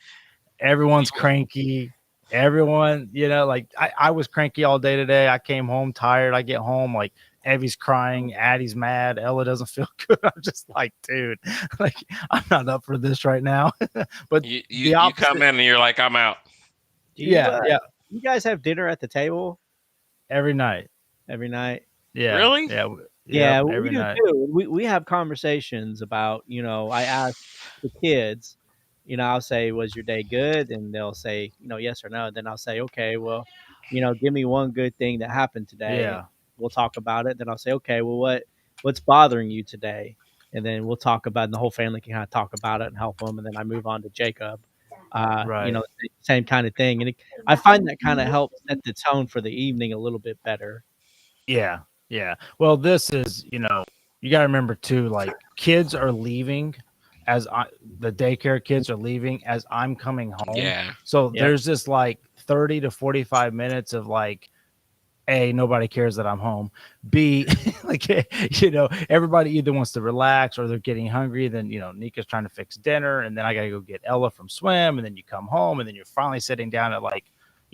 S2: everyone's cranky. Everyone, like I was cranky all day today. I came home tired. I get home like Evie's crying, Addie's mad, Ella doesn't feel good. I'm just like, dude, like I'm not up for this right now. But the
S3: you come
S2: opposite,
S3: in and you're like, I'm out.
S1: Do you
S2: yeah,
S1: you guys have dinner at the table
S2: every night.
S1: every night?
S2: Yeah,
S3: Really?
S2: yeah,
S1: Yeah,
S2: yep,
S1: we
S2: every
S1: do
S2: night.
S1: too. We have conversations about, I ask the kids, I'll say, "Was your day good?" And they'll say, yes or no. Then I'll say, "Okay, well, give me one good thing that happened today."
S2: Yeah,
S1: We'll talk about it. Then I'll say, "Okay, well, what's bothering you today?" And then we'll talk about, it, and the whole family can kind of talk about it and help them. And then I move on to Jacob.
S2: right.
S1: Same kind of thing. And I find that kind of helps set the tone for the evening a little bit better.
S2: Yeah, yeah. Well, this is, you got to remember too, like kids are leaving the daycare kids are leaving as I'm coming home.
S3: Yeah.
S2: So
S1: Yep.
S2: there's this like 30 to 45 minutes of like, A, nobody cares that I'm home. B, like, everybody either wants to relax or they're getting hungry. Then, Nika's trying to fix dinner. And then I got to go get Ella from swim. And then you come home and then you're finally sitting down at like,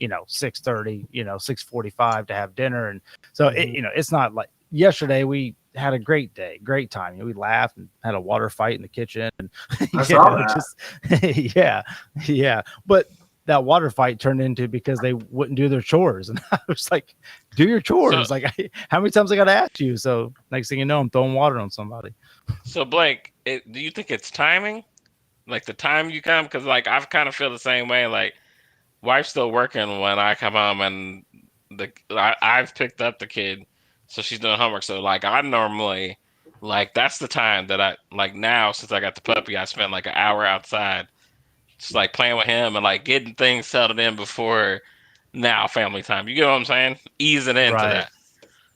S2: 6:30, 6:45 to have dinner. And so, it's not like yesterday we had a great day, great time. We laughed and had a water fight in the kitchen. And,
S4: I saw that.
S2: just, yeah, yeah. But that water fight turned into because they wouldn't do their chores. And I was like, do your
S3: So
S2: chores. Like, how many times I got to ask you? So next thing you know, I'm throwing water on somebody.
S3: so Blake, do you think it's timing? Like the time you come? Because like I've kind of feel the same way. Like wife's still working when I come home, and I've picked up the kid, so she's doing homework. So like I normally like that's the time that I like now since I got the puppy. I spend like an hour outside, just like playing with him and like getting things settled in before now family time. You get what I'm saying? Easing into
S2: Right.
S3: that.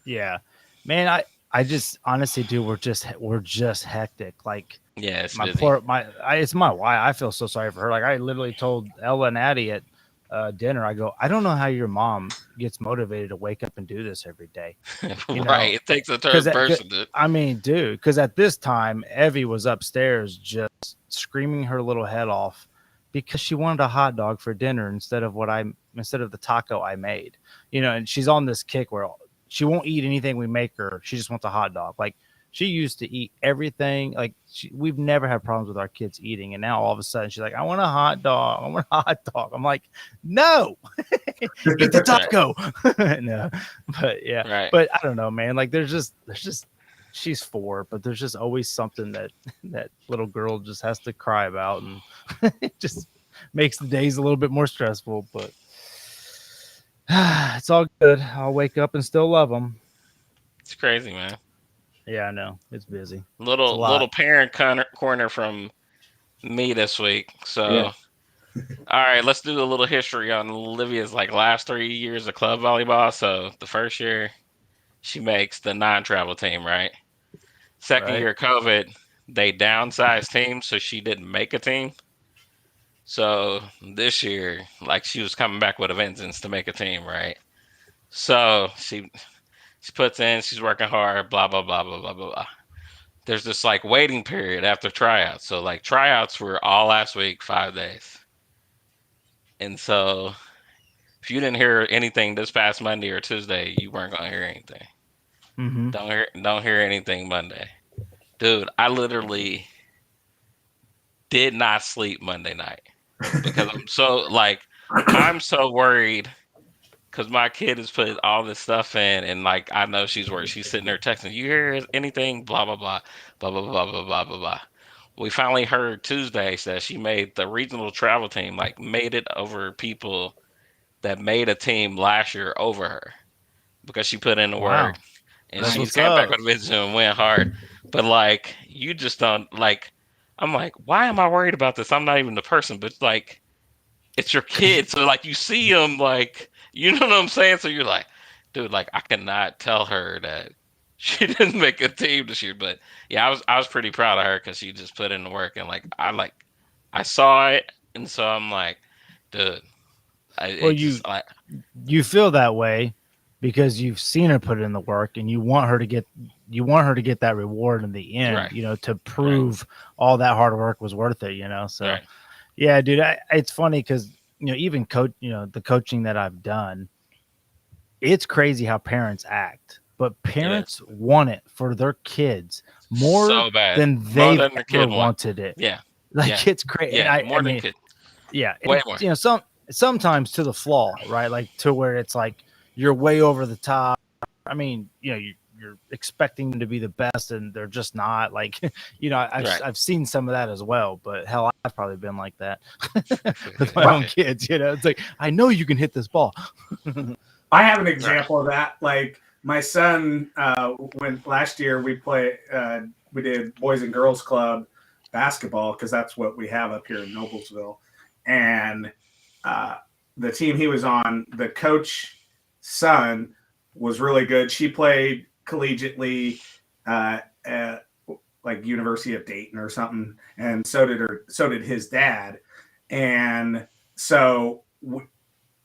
S2: Yeah, man. I just honestly, dude, we're just hectic. Like
S3: Yeah, it's
S2: my
S3: busy.
S2: poor it's my wife. I feel so sorry for her. Like I literally told Ella and Addie at dinner, I go, I don't know how your mom gets motivated to wake up and do this every day.
S3: Right. It takes a
S2: Because
S3: third person to.
S2: I mean, dude, because at this time, Evie was upstairs just screaming her little head off because she wanted a hot dog for dinner instead of the taco I made. And she's on this kick where she won't eat anything we make her. She just wants a hot dog. Like she used to eat everything. Like we've never had problems with our kids eating, and now all of a sudden she's like, "I want a hot dog. I want a hot dog." I'm like, "No, eat the
S3: Right.
S2: taco." No, but yeah,
S3: Right.
S2: but I don't know, man. Like there's just she's 4, but there's just always something that little girl just has to cry about, and it just makes the days a little bit more stressful. But it's all good. I'll wake up and still love them.
S3: It's crazy, man.
S2: Yeah, I know it's busy. It's a
S3: Little
S2: lot.
S3: parent corner from me this week. So,
S1: Yeah.
S3: all right, let's do a little history on Olivia's like last 3 years of club volleyball. So, the first year she makes the non-travel team, right? Second
S2: Right.
S3: year COVID, they downsized teams, so she didn't make a team. So this year, like she was coming back with a vengeance to make a team, right? So she puts in, she's working hard, blah blah blah blah blah blah blah. There's this like waiting period after tryouts. So like tryouts were all last week, 5 days. And so if you didn't hear anything this past Monday or Tuesday, you weren't gonna hear anything.
S2: Mm-hmm.
S3: Don't hear anything Monday. Dude, I literally did not sleep Monday night because I'm so worried because my kid has put all this stuff in, and like I know she's worried. She's sitting there texting, "You hear anything?" Blah blah blah, blah blah blah blah blah blah blah. We finally heard Tuesday that she made the regional travel team, like made it over people that made a team last year over her. because she put in the
S2: Wow.
S3: work and
S2: That's
S3: she
S2: what's
S3: came back
S2: up.
S3: with a vision and went hard. But like, you just don't like. I'm like, why am I worried about this? I'm not even the person, but like, it's your kid. So like, you see them, like, you know what I'm saying? So you're like, dude, like, I cannot tell her that she didn't make a team this year. But yeah, I was pretty proud of her because she just put in the work and I saw it, and so I'm like, dude,
S2: Well,
S3: it just like
S2: you feel that way because you've seen her put in the work and you want her to get that reward in the end,
S3: right,
S2: to
S3: right,
S2: prove all that hard work was worth it. So
S3: right,
S2: yeah, dude, it's funny because even the coaching that I've done, it's crazy how parents act, but
S3: it is
S2: parents want it for their kids more
S3: so bad,
S2: than
S3: more
S2: they've
S3: than the
S2: ever
S3: kid one.
S2: wanted it.
S3: Yeah, yeah,
S2: Like it's crazy. And
S3: yeah,
S2: I
S3: more than
S2: mean,
S3: kid,
S2: yeah,
S3: way
S2: and
S3: more.
S2: sometimes to the flaw, right? Like to where it's like you're way over the top. I mean, you're expecting them to be the best, and they're just not. Like,
S3: Right.
S2: I've seen some of that as well. But hell, I've probably been like that with my own kids. It's like I know you can hit this ball.
S4: I have an
S3: Right.
S4: example of that. Like my son, when last year we did Boys and Girls Club basketball because that's what we have up here in Noblesville, and the team he was on, the coach son was really good. She played collegiately at like University of Dayton or something, and so did his dad, and so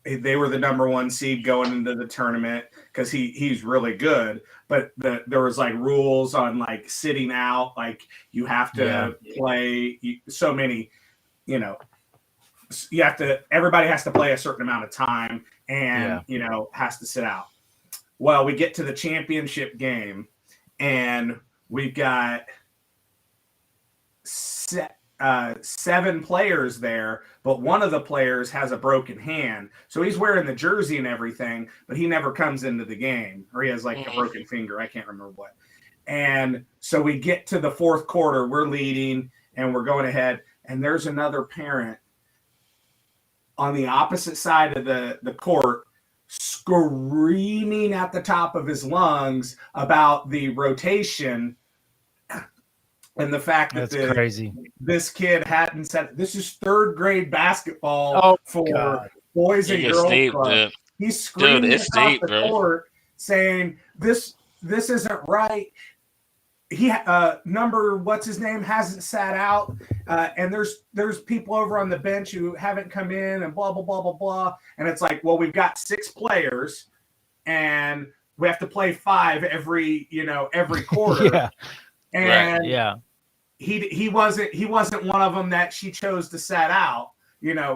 S4: they were the number one seed going into the tournament because he's really good. But there was like rules on like sitting out, like you have to play so many, you have to everybody has to play a certain amount of time and has to sit out. Well, we get to the championship game and we've got 7 players there, but one of the players has a broken hand. So he's wearing the jersey and everything, but he never comes into the game, or he has like a broken finger. I can't remember what. And so we get to the fourth quarter, we're leading and we're going ahead, and there's another parent on the opposite side of the court screaming at the top of his lungs about the rotation and the fact that
S2: crazy.
S4: This kid hadn't said this is third grade basketball for Boys and Girls Club.
S3: Dude.
S4: He's screaming across the court saying this isn't right. He number what's his name hasn't sat out, and there's people over on the bench who haven't come in and blah blah blah blah blah. And it's like, well, we've got 6 players, and we have to play 5 every quarter. And he wasn't one of them that she chose to set out,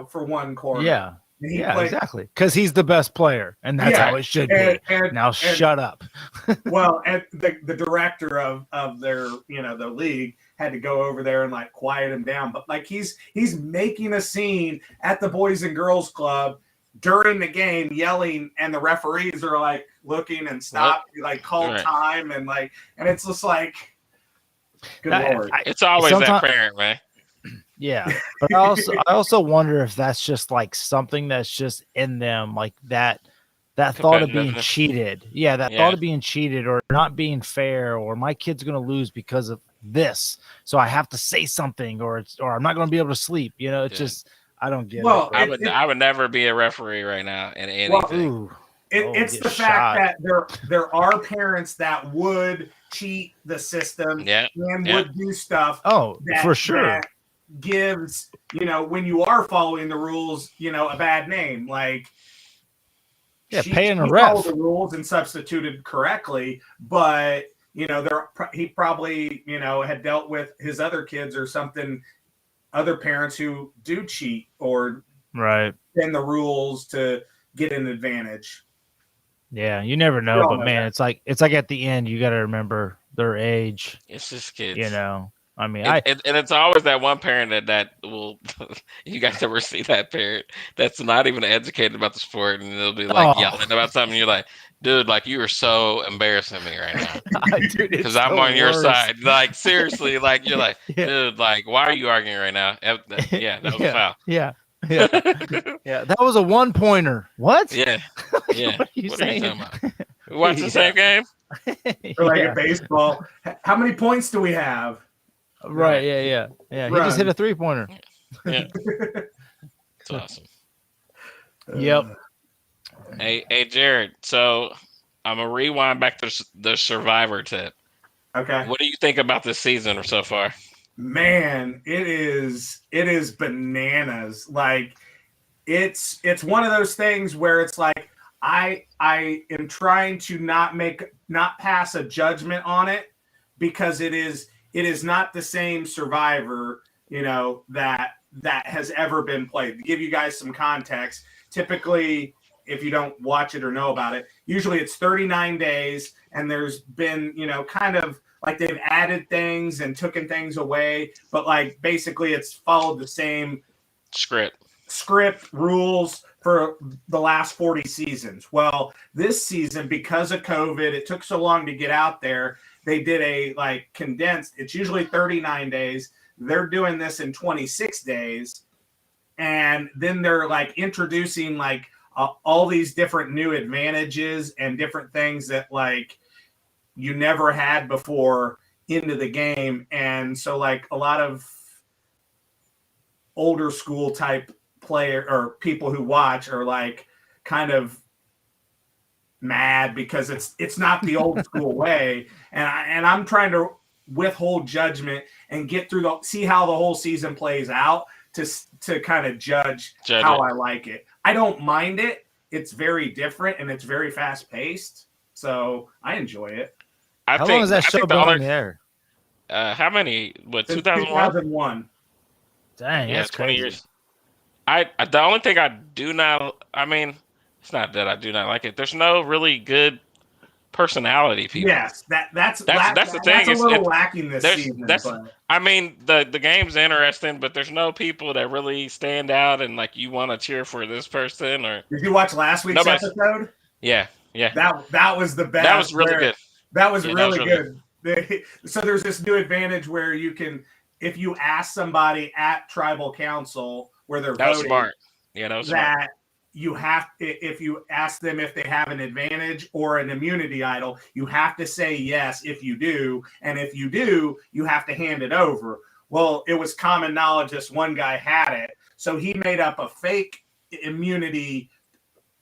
S4: for one quarter.
S2: Yeah. Exactly. Because he's the best player, and that's how it should be. Now shut up.
S4: Well, and the director of their, the league had to go over there and like quiet him down. But like he's making a scene at the Boys and Girls Club during the game, yelling, and the referees are like looking and stop, like call time, and it's just like, good Lord.
S3: It's always that parent, man.
S2: Yeah, but I also wonder if that's just like something that's just in them, like that thought of being cheated. Yeah, thought of being cheated or not being fair, or my kid's gonna lose because of this, so I have to say something, or I'm not gonna be able to sleep. It's just I don't get it.
S3: I would never be a referee right now in anything.
S4: It's the fact that there are parents that would cheat the system and would do stuff.
S2: Oh, for sure.
S4: That gives, when you are following the rules, a bad name. Like,
S2: paying a ref.
S4: Followed the rules and substituted correctly, but he probably had dealt with his other kids or something, other parents who do cheat or bend the rules to get an advantage.
S2: Yeah, you never know, but man, it's like at the end you got to remember their age.
S3: It's just kids,
S2: I mean,
S3: and it's always that one parent that will. You guys ever see that parent that's not even educated about the sport, and they'll be like yelling about something. You're like, dude, like you are so embarrassing me right now, because I'm on your side. Like seriously, like you're like, dude, like why are you arguing right now? Yeah, that was a foul.
S2: Yeah, that was a 1-pointer. What?
S3: Yeah.
S2: What are you saying?
S3: What We watch the same game.
S4: Or like a baseball. How many points do we have?
S2: Right. Yeah. He just hit a 3-pointer.
S3: Yeah. It's awesome.
S2: Yep.
S3: Hey, Jared. So I'm gonna rewind back to the Survivor tip.
S4: Okay.
S3: What do you think about this season so far?
S4: Man, it is bananas. Like it's one of those things where it's like I am trying to not pass a judgment on it because it is not the same Survivor, that has ever been played. To give you guys some context, typically if you don't watch it or know about it, usually it's 39 days and there's been, kind of like they've added things and taken things away, but like basically it's followed the same script rules for the last 40 seasons. Well, this season, because of COVID, it took so long to get out there. They did a condensed, it's usually 39 days. They're doing this in 26 days. And then they're introducing all these different new advantages and different things that you never had before into the game. And so a lot of older school type player or people who watch are kind of mad because it's not the old school way. And I'm trying to withhold judgment and get through see how the whole season plays out to kind of judge how I like it. I don't mind it. It's very different and it's very fast paced. So I enjoy it.
S2: How long has that show been on the air?
S3: How many? What, 2001?
S4: 2001.
S2: Dang,
S3: yeah,
S2: that's
S3: 20
S2: crazy.
S3: years. The only thing I do not, it's not that I do not like it. There's no really good personality people.
S4: Yes, that's the thing.
S3: That's
S4: a little lacking this season.
S3: The game's interesting, but there's no people that really stand out and you want to cheer for this person. Or
S4: did you watch last week's episode?
S3: Yeah.
S4: That was the best.
S3: That was really good.
S4: That was really good. So there's this new advantage where you can, if you ask somebody at tribal council where they're voting,
S3: was smart. Yeah, that was smart.
S4: You have, if you ask them if they have an advantage or an immunity idol, you have to say yes if you do. And if you do, you have to hand it over. Well, it was common knowledge this one guy had it. So he made up a fake immunity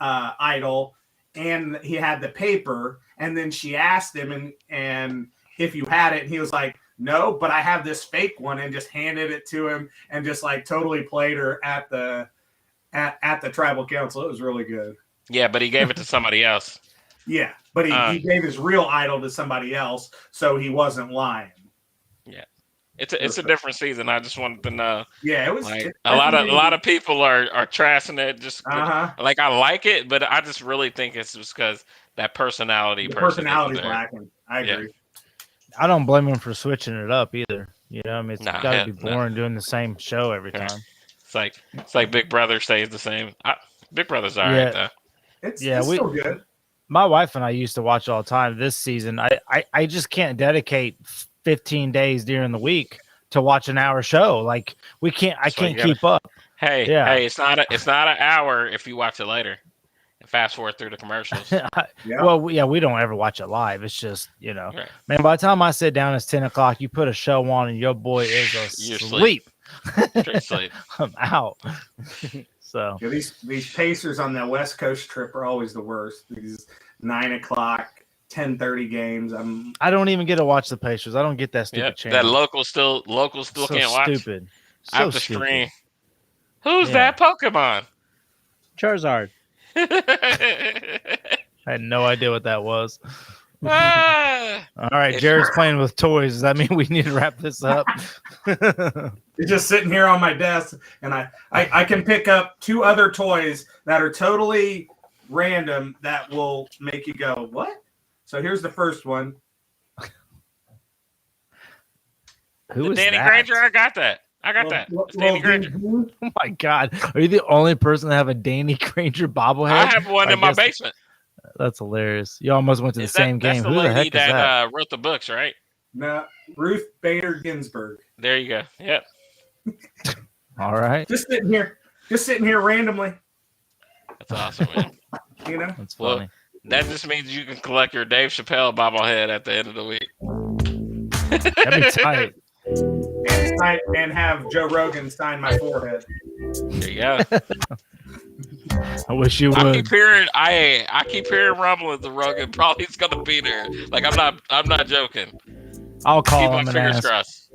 S4: idol and he had the paper. And then she asked him and if you had it, and he was like, no, but I have this fake one, and just handed it to him and just totally played her at the tribal council. It was really good.
S3: Yeah, but he gave it to somebody else.
S4: Yeah, but he gave his real idol to somebody else, so he wasn't lying.
S3: Yeah, it's a different season. I just wanted to know.
S4: Yeah, it was
S3: a lot of people are trashing it. Just I like it, but I just really think it's just because that personality's
S4: lacking. I agree.
S2: I don't blame him for switching it up either. It's got to be boring doing the same show every time.
S3: It's like Big Brother stays the same. Big Brother's all right though.
S4: It's still good.
S2: My wife and I used to watch all the time. This season, I just can't dedicate 15 days during the week to watch an hour show. I can't keep up.
S3: Hey, it's not an hour if you watch it later. Fast forward through the commercials.
S2: Well, we don't ever watch it live. It's just,
S3: right.
S2: Man, by the time I sit down, it's 10 o'clock. You put a show on and your boy is asleep.
S3: Straight sleep.
S2: I'm out. So
S4: these Pacers on that West Coast trip are always the worst. These 9 o'clock, 10:30 games. I don't
S2: even get to watch the Pacers. I don't get that stupid channel.
S3: That local still
S2: so
S3: can't watch.
S2: Stupid.
S3: I have to stream. Who's that Pokemon?
S1: Charizard.
S2: I had no idea what that was. All right, Jared's playing with toys. Does that mean we need to wrap this up?
S4: It's just sitting here on my desk, and I can pick up 2 other toys that are totally random that will make you go, what? So here's the first one.
S2: Who is
S3: Danny
S2: that?
S3: Granger? I got that. It's Danny Granger.
S2: Oh my God. Are you the only person to have a Danny Granger bobblehead?
S3: I have one in my basement.
S2: That's hilarious. You almost went to the same game. Who the heck is that?
S3: Wrote the books, right?
S4: No, Ruth Bader Ginsburg.
S3: There you go. Yep.
S2: All right.
S4: Just sitting here randomly.
S3: That's awesome, man.
S2: That's funny.
S3: That just means you can collect your Dave Chappelle bobblehead at the end of the week.
S2: That'd be tight.
S4: And have Joe Rogan sign my forehead.
S3: There you go.
S2: I wish you
S3: I
S2: would.
S3: keep hearing rumblings of Rogan probably is gonna be there. Like I'm not joking.
S2: I'll
S3: Keep
S2: call
S3: my
S2: him and
S3: fingers
S2: ask.
S3: crossed.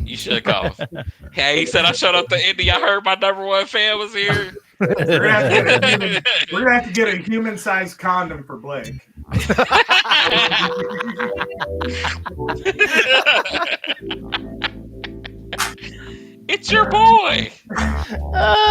S3: You should call him. Hey, he said I showed up to Indy. I heard my #1 fan was here.
S4: We're gonna have to get a human-sized condom for Blake.
S3: It's your boy.